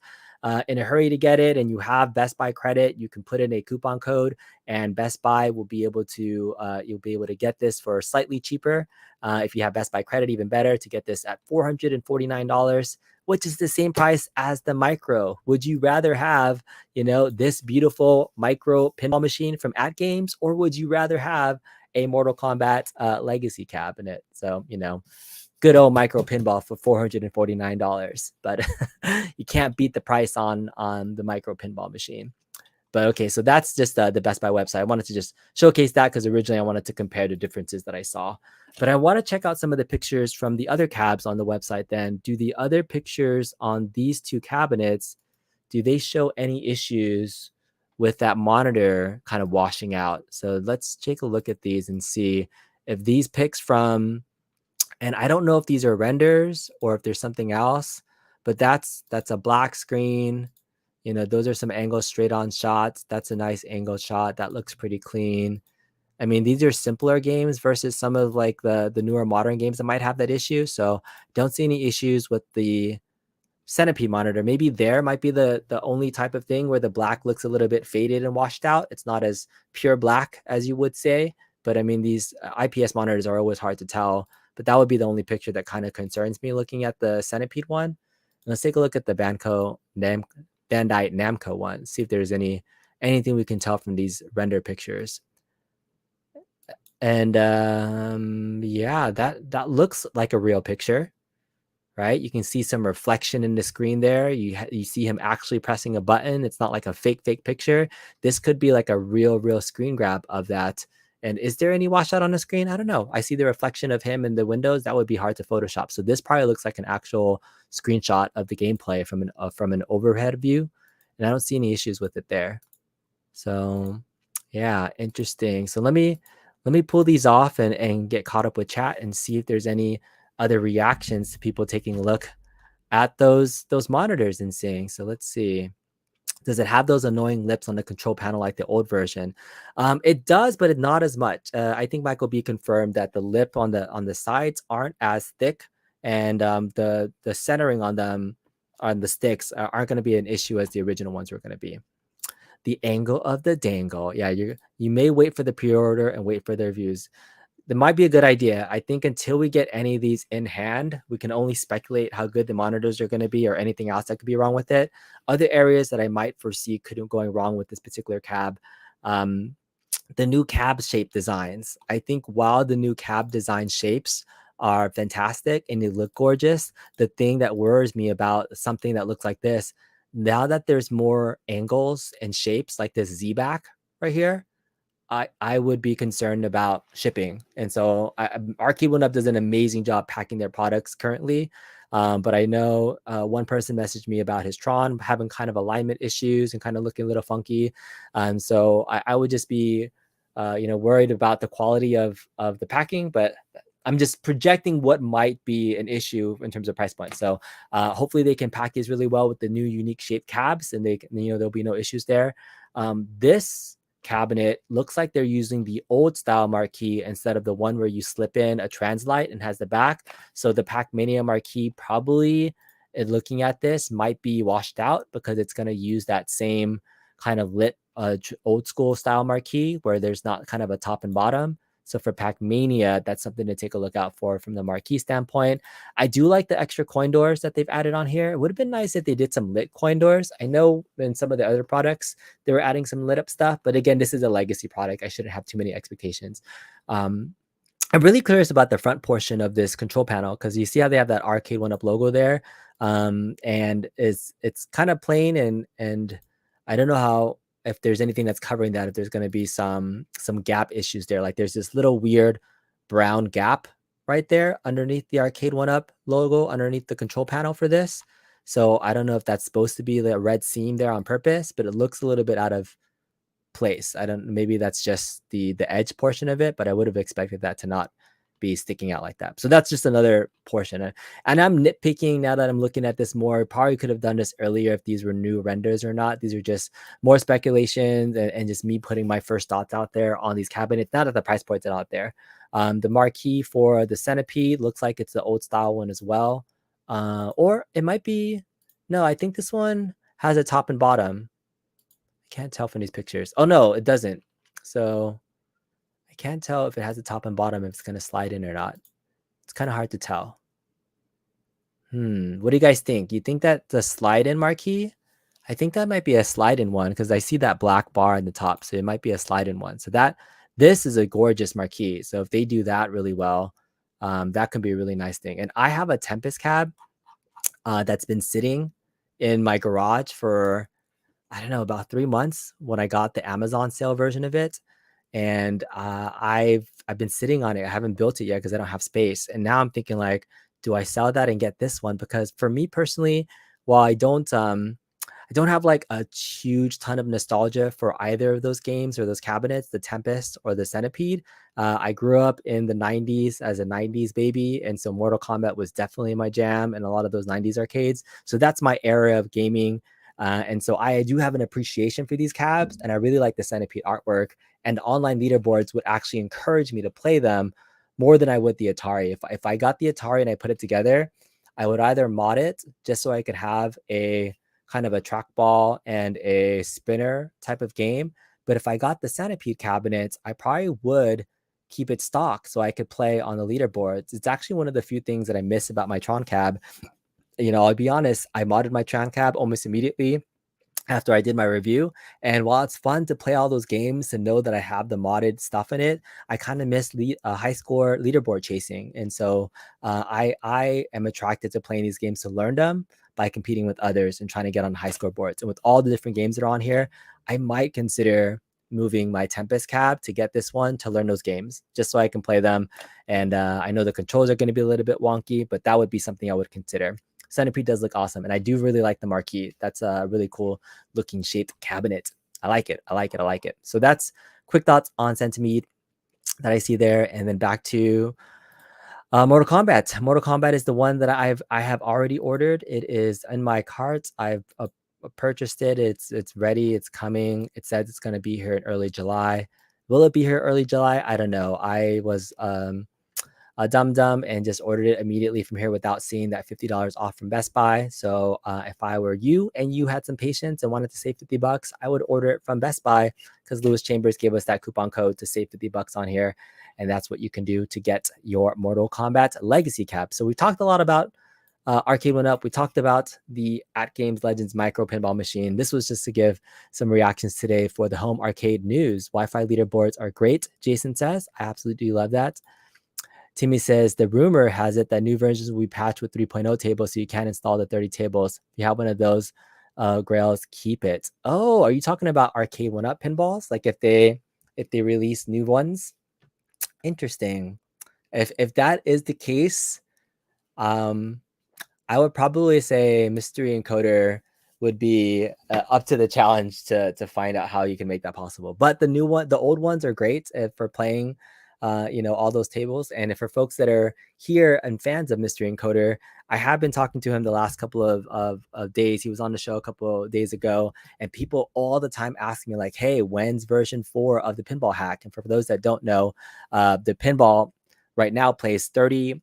in a hurry to get it and you have Best Buy credit, you can put in a coupon code and Best Buy will be able to, you'll be able to get this for slightly cheaper. If you have Best Buy credit, even better, to get this at $449, which is the same price as the Micro. Would you rather have, this beautiful Micro pinball machine from AtGames, or would you rather have a Mortal Kombat Legacy cabinet? So, good old Micro pinball for $449, but you can't beat the price on the Micro pinball machine. But okay, so that's just the Best Buy website. I wanted to just showcase that because originally I wanted to compare the differences that I saw. But I want to check out some of the pictures from the other cabs on the website then. Do the other pictures on these two cabinets, do they show any issues with that monitor kind of washing out? So let's take a look at these and see if these pics from, and I don't know if these are renders or if there's something else, but that's a black screen. Those are some angle straight on shots. That's a nice angle shot. That looks pretty clean. I mean, these are simpler games versus some of like the newer modern games that might have that issue. So don't see any issues with the Centipede monitor. Maybe there might be the only type of thing where the black looks a little bit faded and washed out. It's not as pure black as you would say. But I mean, these IPS monitors are always hard to tell. But that would be the only picture that kind of concerns me looking at the Centipede one. And let's take a look at the Bandai Namco one. See if there's anything we can tell from these render pictures. And yeah, that looks like a real picture, right? You can see some reflection in the screen there. You see him actually pressing a button. It's not like a fake picture. This could be like a real screen grab of that. And is there any washout on the screen? I don't know. I see the reflection of him in the windows. That would be hard to Photoshop. So this probably looks like an actual screenshot of the gameplay from an overhead view. And I don't see any issues with it there. So yeah, interesting. So let me pull these off and get caught up with chat and see if there's any other reactions to people taking a look at those monitors and seeing. So let's see. Does it have those annoying lips on the control panel like the old version? It does, but not as much. I think Michael B confirmed that the lip on the sides aren't as thick, and the centering on them on the sticks aren't going to be an issue as the original ones were going to be. The angle of the dangle. Yeah, you may wait for the pre-order and wait for their reviews. That might be a good idea. I think until we get any of these in hand, we can only speculate how good the monitors are going to be or anything else that could be wrong with it. Other areas that I might foresee going wrong with this particular cab, the new cab shape designs. I think while the new cab design shapes are fantastic and they look gorgeous, the thing that worries me about something that looks like this, now that there's more angles and shapes like this Z-back right here, I would be concerned about shipping. And so Arcade1Up does an amazing job packing their products currently. But I know one person messaged me about his Tron having kind of alignment issues and kind of looking a little funky. So I would just be, worried about the quality of the packing, but I'm just projecting what might be an issue in terms of price point. So hopefully they can pack these really well with the new unique shaped cabs and there'll be no issues there. This cabinet looks like they're using the old style marquee instead of the one where you slip in a translight and has the back. So the Pac-Mania marquee probably, looking at this, might be washed out because it's going to use that same kind of lit old school style marquee where there's not kind of a top and bottom. So for Pac-Mania, that's something to take a look out for from the marquee standpoint. I do like the extra coin doors that they've added on here. It would have been nice if they did some lit coin doors. I know in some of the other products, they were adding some lit up stuff. But again, this is a legacy product. I shouldn't have too many expectations. I'm really curious about the front portion of this control panel because you see how they have that Arcade1Up logo there. And it's kind of plain and I don't know how if there's anything that's covering that, if there's going to be some gap issues there. Like there's this little weird brown gap right there underneath the Arcade1Up logo, underneath the control panel for this. So I don't know if that's supposed to be a red seam there on purpose, but it looks a little bit out of place. I don't, maybe that's just the edge portion of it, but I would have expected that to not be sticking out like that. So that's just another portion. And I'm nitpicking now that I'm looking at this more. Probably could have done this earlier if these were new renders or not. These are just more speculations and just me putting my first thoughts out there on these cabinets. Not that the price points are out there. The marquee for the centipede looks like it's the old style one as well. Or it might be, no, I think this one has a top and bottom. I can't tell from these pictures. Oh no, it doesn't. So I can't tell if it has a top and bottom, if it's going to slide in or not. It's kind of hard to tell. What do you guys think? You think that the slide in marquee? I think that might be a slide in one because I see that black bar in the top. So it might be a slide in one. So this is a gorgeous marquee. So if they do that really well, that could be a really nice thing. And I have a Tempest cab that's been sitting in my garage for, I don't know, about 3 months when I got the Amazon sale version of it. And I've been sitting on it. I haven't built it yet because I don't have space. And now I'm thinking like, do I sell that and get this one? Because for me personally, while I don't have like a huge ton of nostalgia for either of those games or those cabinets, the Tempest or the Centipede. I grew up in the 90s as a 90s baby. And so Mortal Kombat was definitely my jam and a lot of those 90s arcades. So that's my era of gaming. And so I do have an appreciation for these cabs, and I really like the Centipede artwork, and online leaderboards would actually encourage me to play them more than I would the Atari. If I got the Atari and I put it together, I would either mod it just so I could have a kind of a trackball and a spinner type of game. But if I got the Centipede cabinets, I probably would keep it stock so I could play on the leaderboards. It's actually one of the few things that I miss about my Tron cab. You know, I'll be honest, I modded my Tron cab almost immediately after I did my review. And while it's fun to play all those games, to know that I have the modded stuff in it, I kind of miss high score leaderboard chasing. And so I am attracted to playing these games to learn them by competing with others and trying to get on high score boards. And with all the different games that are on here, I might consider moving my Tempest cab to get this one to learn those games just so I can play them. And I know the controls are going to be a little bit wonky, but that would be something I would consider. Centipede does look awesome, and I do really like the marquee. That's a really cool looking shaped cabinet. I like it. I like it. I like it. So that's quick thoughts on Centipede that I see there. And then back to Mortal Kombat. Mortal Kombat is the one that I have already ordered. It is in my cart. I've purchased it. It's ready. It's coming. It says it's going to be here in early July. Will it be here early July? I don't know. I was a dumb and just ordered it immediately from here without seeing that $50 off from Best Buy. So if I were you and you had some patience and wanted to save $50, I would order it from Best Buy because Lewis Chambers gave us that coupon code to save $50 on here. And that's what you can do to get your Mortal Kombat Legacy Cap. So we talked a lot about Arcade1Up. We talked about the AtGames Legends Micro Pinball Machine. This was just to give some reactions today for the home arcade news. Wi-Fi leaderboards are great, Jason says. I absolutely love that. Timmy says the rumor has it that new versions will be patched with 3.0 tables, so you can't install the 30 tables. If you have one of those grails, keep it. Oh, are you talking about Arcade1Up pinballs? Like if they release new ones? Interesting. If that is the case, I would probably say Mystery Encoder would be up to the challenge to find out how you can make that possible. But the old ones are great for playing all those tables. And if for folks that are here and fans of Mystery Encoder, I have been talking to him the last couple of days. He was on the show a couple of days ago, and people all the time ask me like, hey, when's version 4 of the pinball hack? And for those that don't know, the pinball right now plays 30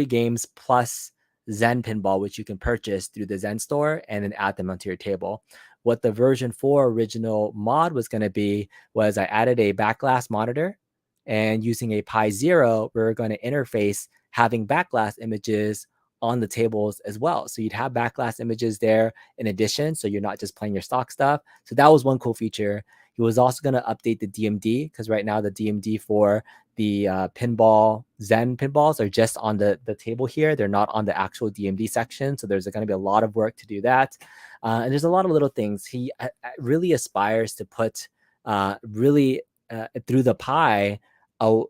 games plus Zen pinball, which you can purchase through the Zen store and then add them onto your table. What the version 4 original mod was going to be was I added a backglass monitor, and using a Pi Zero, we're going to interface having backglass images on the tables as well. So you'd have backglass images there in addition, so you're not just playing your stock stuff. So that was one cool feature. He was also going to update the DMD because right now the DMD for the pinball Zen pinballs are just on the table here. They're not on the actual DMD section. So there's going to be a lot of work to do that. And there's a lot of little things. He really aspires to put really through the pie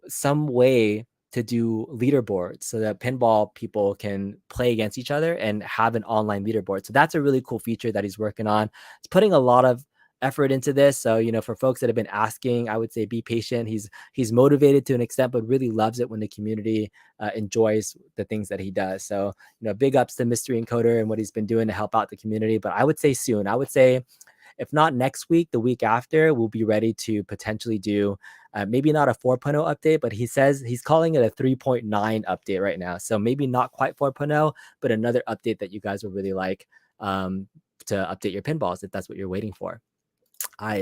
some way to do leaderboards so that pinball people can play against each other and have an online leaderboard. So that's a really cool feature that he's working on. He's putting a lot of effort into this. So, you know, for folks that have been asking, I would say be patient. He's motivated to an extent, but really loves it when the community enjoys the things that he does. So, you know, big ups to Mystery Encoder and what he's been doing to help out the community. But I would say soon. I would say if not next week, the week after, we'll be ready to potentially do maybe not a 4.0 update, but he says he's calling it a 3.9 update right now. So maybe not quite 4.0, but another update that you guys will really like to update your pinballs if that's what you're waiting for.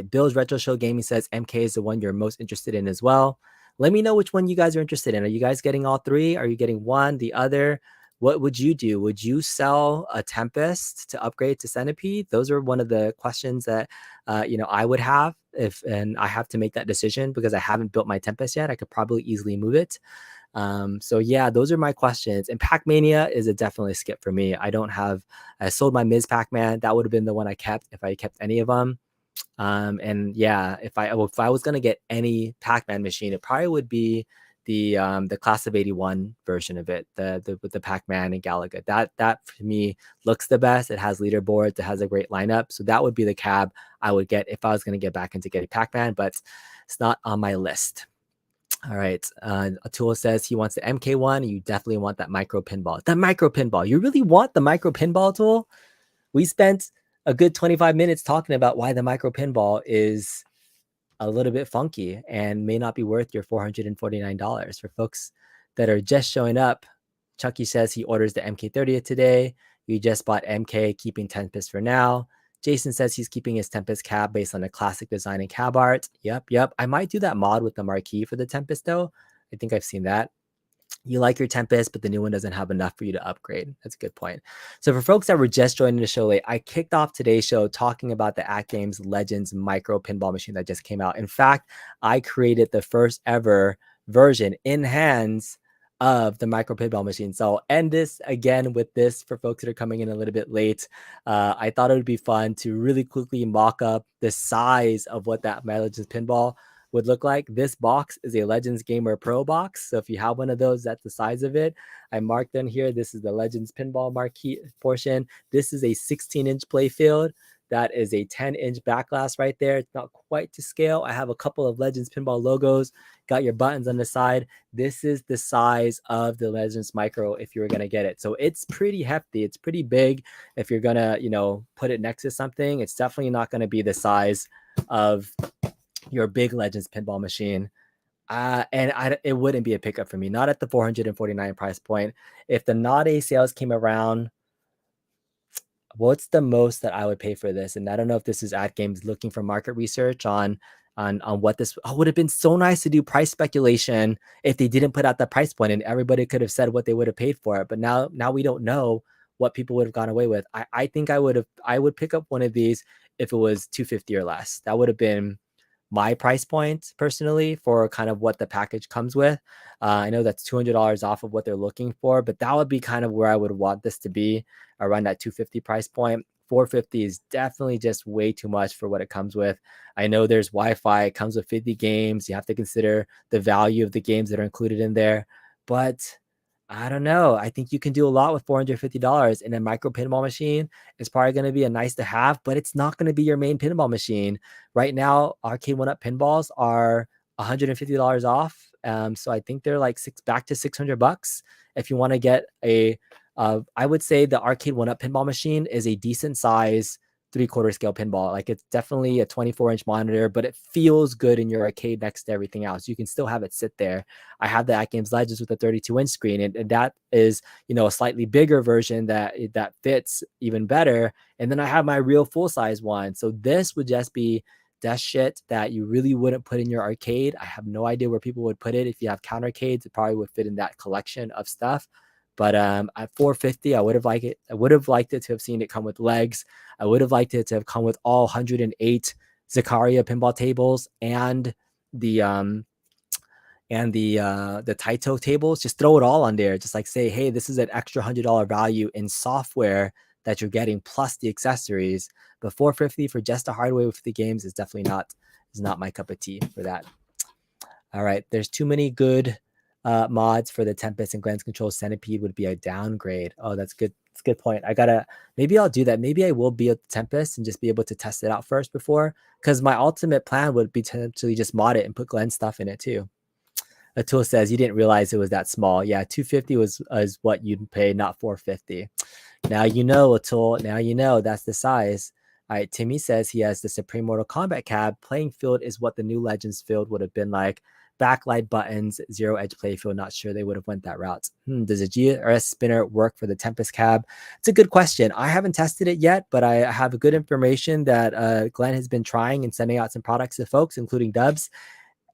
Bill's Retro Show Gaming says MK is the one you're most interested in as well. Let me know which one you guys are interested in. Are you guys getting all three? Are you getting one, the other? What would you do? Would you sell a Tempest to upgrade to Centipede? Those are one of the questions that you know, I would have and I have to make that decision because I haven't built my Tempest yet. I could probably easily move it. So yeah, those are my questions. And Pac-Mania is a definitely skip for me. I sold my Ms. Pac-Man. That would have been the one I kept if I kept any of them. And yeah, if I was gonna get any Pac-Man machine, it probably would be the class of 81 version of it, with the Pac-Man and Galaga. That for me looks the best. It has leaderboards, it has a great lineup. So that would be the cab I would get if I was gonna get back into getting Pac-Man, but it's not on my list. All right. Atul says he wants the MK1. You definitely want that micro pinball. The micro pinball. You really want the micro pinball, Atul? We spent a good 25 minutes talking about why the micro pinball is a little bit funky and may not be worth your $449. For folks that are just showing up, Chucky says he orders the MK30 today. You just bought MK, keeping Tempest for now. Jason says he's keeping his Tempest cab based on the classic design and cab art. Yep. I might do that mod with the marquee for the Tempest though. I think I've seen that. You like your Tempest, but the new one doesn't have enough for you to upgrade. That's a good point. So for folks that were just joining the show late, I kicked off today's show talking about the AtGames Legends micro pinball machine that just came out. In fact, I created the first ever version in hands of the micro pinball machine. So I'll end this again with this for folks that are coming in a little bit late. I thought it would be fun to really quickly mock up the size of what that Legends pinball would look like. This box is a Legends Gamer Pro box. So if you have one of those, that's the size of it. I marked them here. This is the Legends pinball marquee portion. This is a 16-inch playfield. That is a 10-inch back glass right there. It's not quite to scale. I have a couple of Legends pinball logos. Got your buttons on the side. This is the size of the Legends Micro if you were going to get it. So it's pretty hefty. It's pretty big. If you're going to, you know, put it next to something, it's definitely not going to be the size of your big Legends pinball machine. It wouldn't be a pickup for me, not at the $449 price point. If the not a sales came around, what's the most that I would pay for this? And I don't know if this is AtGames looking for market research on what this would have been so nice to do price speculation if they didn't put out the price point and everybody could have said what they would have paid for it. But now we don't know what people would have gone away with. I think I would pick up one of these if it was $250 or less. That would have been my price point personally for kind of what the package comes with. I know that's $200 off of what they're looking for, but that would be kind of where I would want this to be, around that $250 price point. $450 is definitely just way too much for what it comes with. I know there's Wi-Fi, it comes with 50 games. You have to consider the value of the games that are included in there, but I don't know. I think you can do a lot with $450, and a micro pinball machine is probably going to be a nice to have, but it's not going to be your main pinball machine. Right now, Arcade1Up pinballs are $150 off. So I think they're like back to $600 if you want to get I would say the Arcade1Up pinball machine is a decent size 3/4 scale pinball. Like, it's definitely a 24-inch monitor, but it feels good in your arcade next to everything else. You can still have it sit there. I have the AtGames Legends with a 32-inch screen, and that is, you know, a slightly bigger version that fits even better. And then I have my real full-size one. So this would just be that shit that you really wouldn't put in your arcade. I have no idea where people would put it. If you have counter arcades, it probably would fit in that collection of stuff. But at $450, I would have liked it. I would have liked it to have seen it come with legs. I would have liked it to have come with all 108 Zakaria pinball tables and the Taito tables. Just throw it all on there. Just like say, hey, this is an extra $100 value in software that you're getting plus the accessories. But $450 for just the hardware with the games is definitely not my cup of tea for that. All right, there's too many good mods for the Tempest and Glenn's Control. Centipede would be a downgrade. Oh, that's good. That's a good point. Maybe I'll do that. Maybe I will be a Tempest and just be able to test it out first before, because my ultimate plan would be to actually just mod it and put Glenn's stuff in it too. Atul says you didn't realize it was that small. Yeah, 250 is what you'd pay, not 450. Now you know, Atul. Now you know that's the size. All right, Timmy says he has the Supreme Mortal Kombat cab. Playing field is what the new Legends field would have been like. Backlight buttons, zero edge playfield. Not sure they would have went that route. Does a GRS spinner work for the Tempest cab? It's a good question. I haven't tested it yet, but I have good information that Glenn has been trying and sending out some products to folks, including Dubs.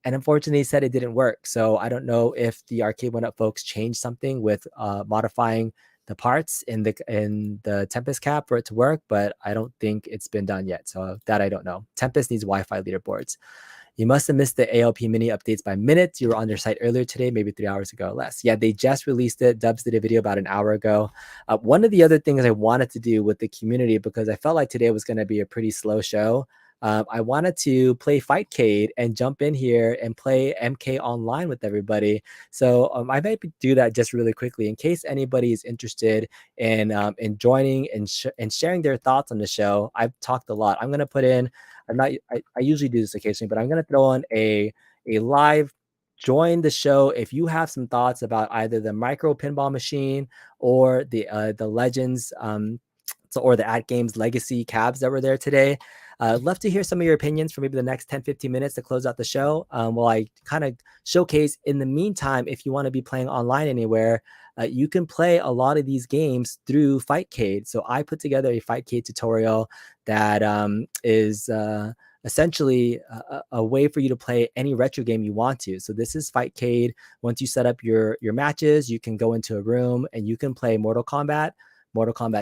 And unfortunately, he said it didn't work. So I don't know if the Arcade1Up folks changed something with modifying the parts in the Tempest cap for it to work, but I don't think it's been done yet. So that I don't know. Tempest needs Wi-Fi leaderboards. You must have missed the ALP mini updates by minutes. You were on their site earlier today, maybe 3 hours ago or less. Yeah, they just released it. Dubs did a video about an hour ago. One of the other things I wanted to do with the community, because I felt like today was going to be a pretty slow show, I wanted to play Fightcade and jump in here and play MK online with everybody. So I might do that just really quickly in case anybody is interested in joining and sharing their thoughts on the show. I've talked a lot. I'm going to put in, I usually do this occasionally, but I'm going to throw on a live join the show if you have some thoughts about either the micro pinball machine or the Legends or the AtGames legacy cabs that were there today. Love to hear some of your opinions for maybe the next 10-15 minutes to close out the show. While I kind of showcase, in the meantime, if you want to be playing online anywhere, you can play a lot of these games through Fightcade. So I put together a Fightcade tutorial that is essentially a way for you to play any retro game you want to. So this is Fightcade. Once you set up your matches, you can go into a room and you can play Mortal Kombat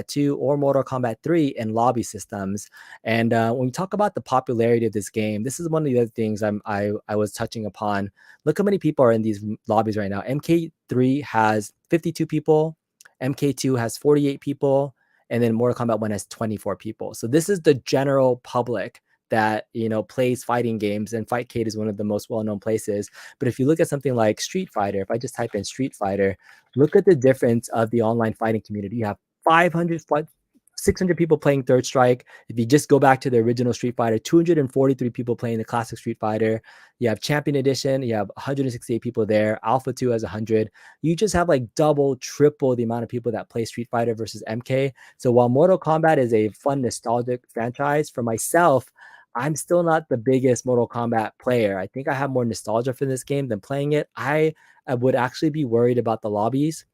2, or Mortal Kombat 3 in lobby systems. And when we talk about the popularity of this game, this is one of the other things I was touching upon. Look how many people are in these lobbies right now. MK3 has 52 people, MK2 has 48 people, and then Mortal Kombat 1 has 24 people. So this is the general public that plays fighting games, and Fightcade is one of the most well-known places. But if you look at something like Street Fighter, if I just type in Street Fighter, look at the difference of the online fighting community. You have 600 people playing Third Strike. If you just go back to the original Street Fighter, 243 people playing the classic Street Fighter. You have Champion Edition, you have 168 people there. Alpha 2 has 100. You just have like double, triple the amount of people that play Street Fighter versus MK. So while Mortal Kombat is a fun, nostalgic franchise, for myself, I'm still not the biggest Mortal Kombat player. I think I have more nostalgia for this game than playing it. I would actually be worried about the lobbies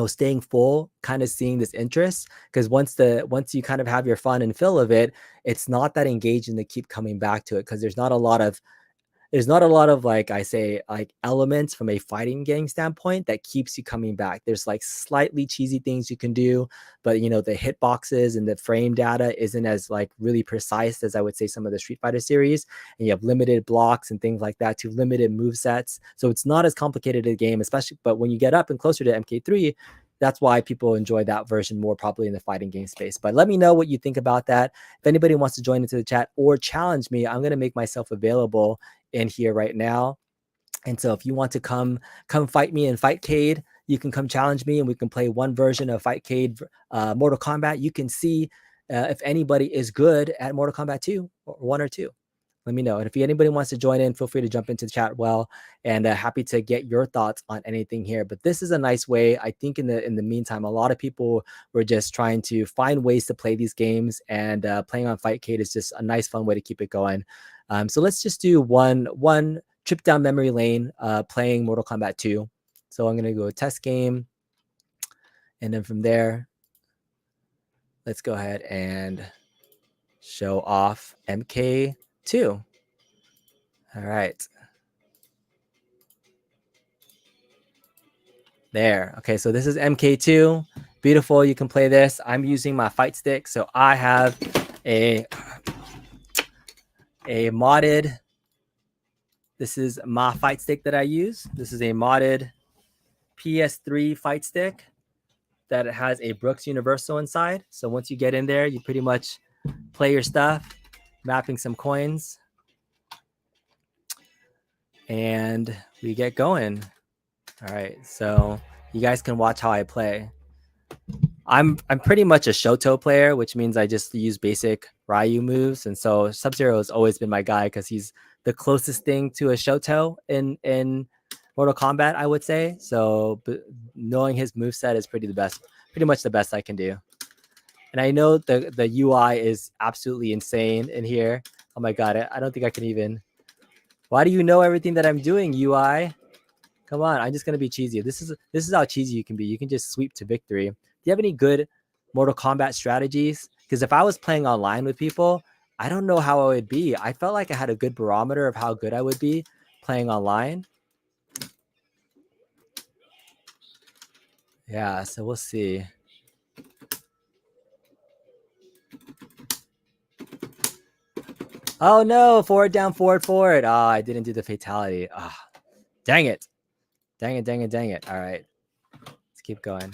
staying full, kind of seeing this interest, because once you kind of have your fun and fill of it, it's not that engaging to keep coming back to it, because there's not a lot of like I say, like elements from a fighting game standpoint that keeps you coming back. There's like slightly cheesy things you can do, but the hitboxes and the frame data isn't as like really precise as I would say some of the Street Fighter series, and you have limited blocks and things like that, to limited move sets. So it's not as complicated a game, especially, but when you get up and closer to MK3, that's why people enjoy that version more, probably in the fighting game space. But let me know what you think about that. If anybody wants to join into the chat or challenge me, I'm going to make myself available in here right now. And so if you want to come fight me in Fightcade, you can come challenge me and we can play one version of Fightcade Mortal Kombat. You can see if anybody is good at Mortal Kombat 2 or 1 or 2. Let me know. And if anybody wants to join in, feel free to jump into the chat well, and happy to get your thoughts on anything here. But this is a nice way. I think in the meantime, a lot of people were just trying to find ways to play these games, and playing on Fightcade is just a nice, fun way to keep it going. So let's just do one trip down memory lane, playing Mortal Kombat 2. So I'm going to go test game. And then from there, let's go ahead and show off MK2. All right. There. Okay, so this is MK2. Beautiful. You can play this. I'm using my fight stick. So I have a modded, this is my fight stick that I use. This is a modded PS3 fight stick. that it has a Brooks Universal inside. So once you get in there, you pretty much play your stuff, mapping some coins, and we get going. All right, so you guys can watch how I play. I'm pretty much a Shoto player, which means I just use basic Ryu moves, and so Sub-Zero has always been my guy because he's the closest thing to a Shoto in Mortal Kombat, I would say. So knowing his moveset is pretty much the best I can do. And I know the UI is absolutely insane in here. Oh my god, I don't think I can even. Why do you know everything that I'm doing, UI? Come on, I'm just gonna be cheesy. This is how cheesy you can be. You can just sweep to victory. Do you have any good Mortal Kombat strategies? Because if I was playing online with people, I don't know how I would be. I felt like I had a good barometer of how good I would be playing online. Yeah, so we'll see. Oh no, forward, down, forward, forward. Oh, I didn't do the fatality. Ah, oh, dang it. Dang it, dang it, dang it. All right, let's keep going.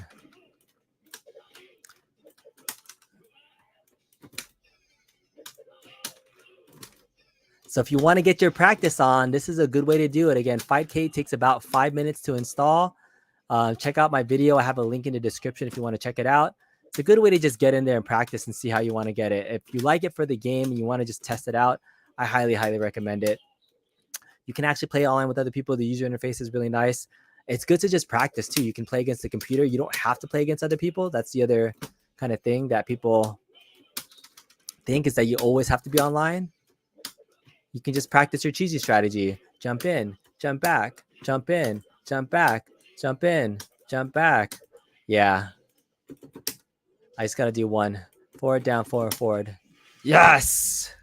So if you want to get your practice on, this is a good way to do it. Again, Fightcade takes about 5 minutes to install. Check out my video. I have a link in the description if you want to check it out. It's a good way to just get in there and practice and see how you want to get it. If you like it for the game and you want to just test it out, I highly, highly recommend it. You can actually play online with other people. The user interface is really nice. It's good to just practice too. You can play against the computer. You don't have to play against other people. That's the other kind of thing that people think, is that you always have to be online. You can just practice your cheesy strategy. Jump in, jump back, jump in, jump back, jump in, jump back. Yeah. I just got to do one. Forward, down, forward, forward. Yes!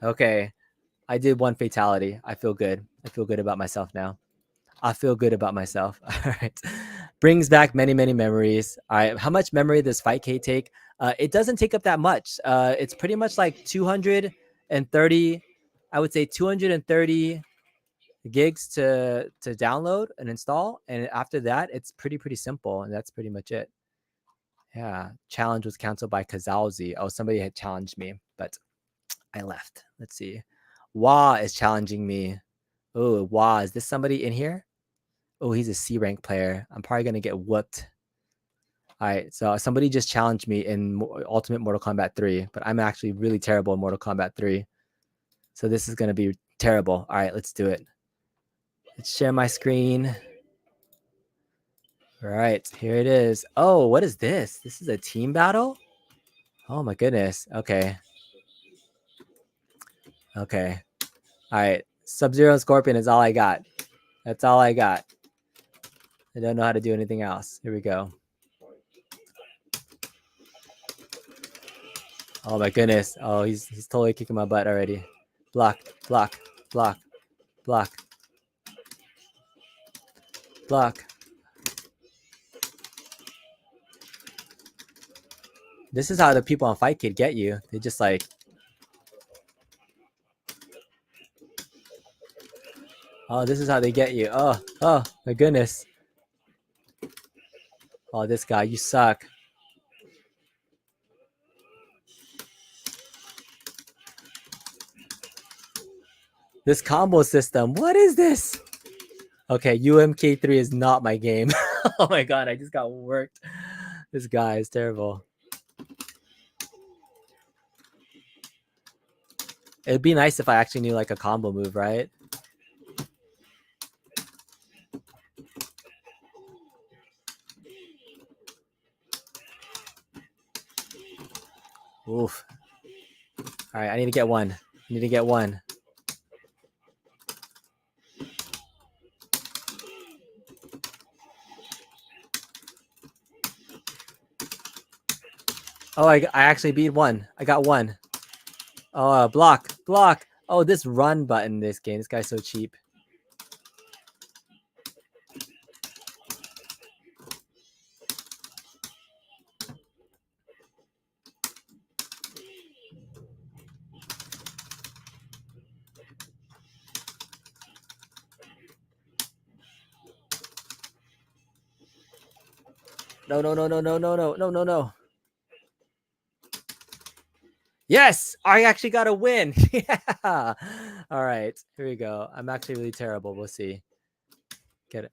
Okay. I did one fatality. I feel good. I feel good about myself now. I feel good about myself. All right. Brings back many, many memories. All right. How much memory does Fightcade take? It doesn't take up that much. It's pretty much like 230, I would say 230 gigs to download and install. And after that, it's pretty simple. And that's pretty much it. Yeah. Challenge was canceled by Kazalzi. Oh, somebody had challenged me, but I left. Let's see. Wah is challenging me. Oh, Wah. Is this somebody in here? Oh, he's a C rank player. I'm probably going to get whooped. All right. So somebody just challenged me in Ultimate Mortal Kombat 3, but I'm actually really terrible in Mortal Kombat 3. So this is going to be terrible. All right, let's do it. Let's share my screen. All right, here it is. Oh, what is this? This is a team battle? Oh my goodness. Okay. Okay. All right. Sub-Zero and Scorpion is all I got. That's all I got. I don't know how to do anything else. Here we go. Oh my goodness. Oh, he's totally kicking my butt already. Block, block, block, block, block. This is how the people on Fightcade get you. They just like... Oh, this is how they get you. Oh my goodness. Oh, this guy, you suck. This combo system, what is this? Okay, UMK3 is not my game. Oh my god, I just got worked. This guy is terrible. It'd be nice if I actually knew like a combo move, right? Oof. All right, I need to get one. I need to get one. Oh, I actually beat one. I got one. Oh, block, block. Oh, this run button in this game. This guy's so cheap. No. Yes, I actually got a win. Yeah. All right, here we go. I'm actually really terrible. We'll see. Get it.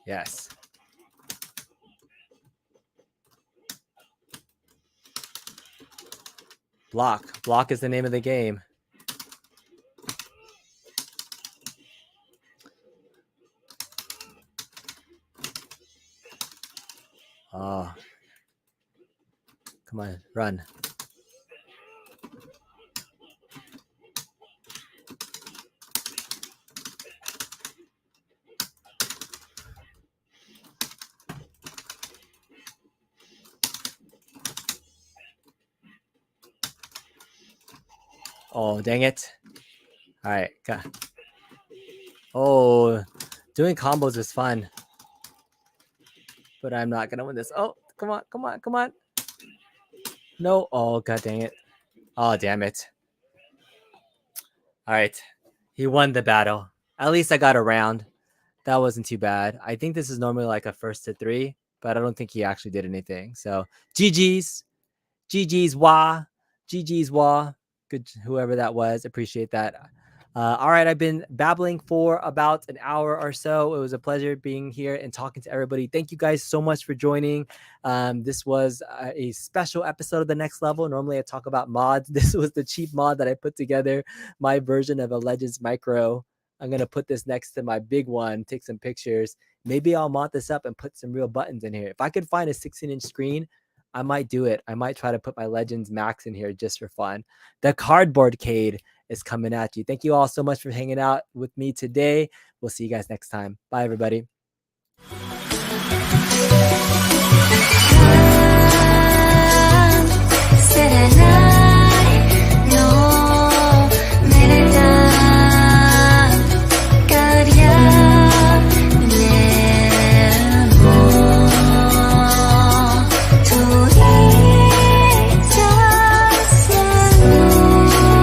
Yes. Block. Block is the name of the game. Oh. Come on, run. Oh, dang it. All right. Oh, doing combos is fun. But I'm not going to win this. Oh, come on. No. Oh, god dang it. Oh, damn it. All right. He won the battle. At least I got a round. That wasn't too bad. I think this is normally like a 1st to 3, but I don't think he actually did anything. So GG's. GG's wah. GG's wah. Good, whoever that was. Appreciate that. All right, I've been babbling for about an hour or so. It was a pleasure being here and talking to everybody. Thank you guys so much for joining. This was a special episode of The Next Level. Normally I talk about mods. This was the cheap mod that I put together, my version of a Legends Micro. I'm going to put this next to my big one, take some pictures. Maybe I'll mod this up and put some real buttons in here. If I could find a 16-inch screen, I might do it. I might try to put my Legends Max in here just for fun. The Cardboardcade is coming at you. Thank you all so much for hanging out with me today. We'll see you guys next time. Bye, everybody. Sitting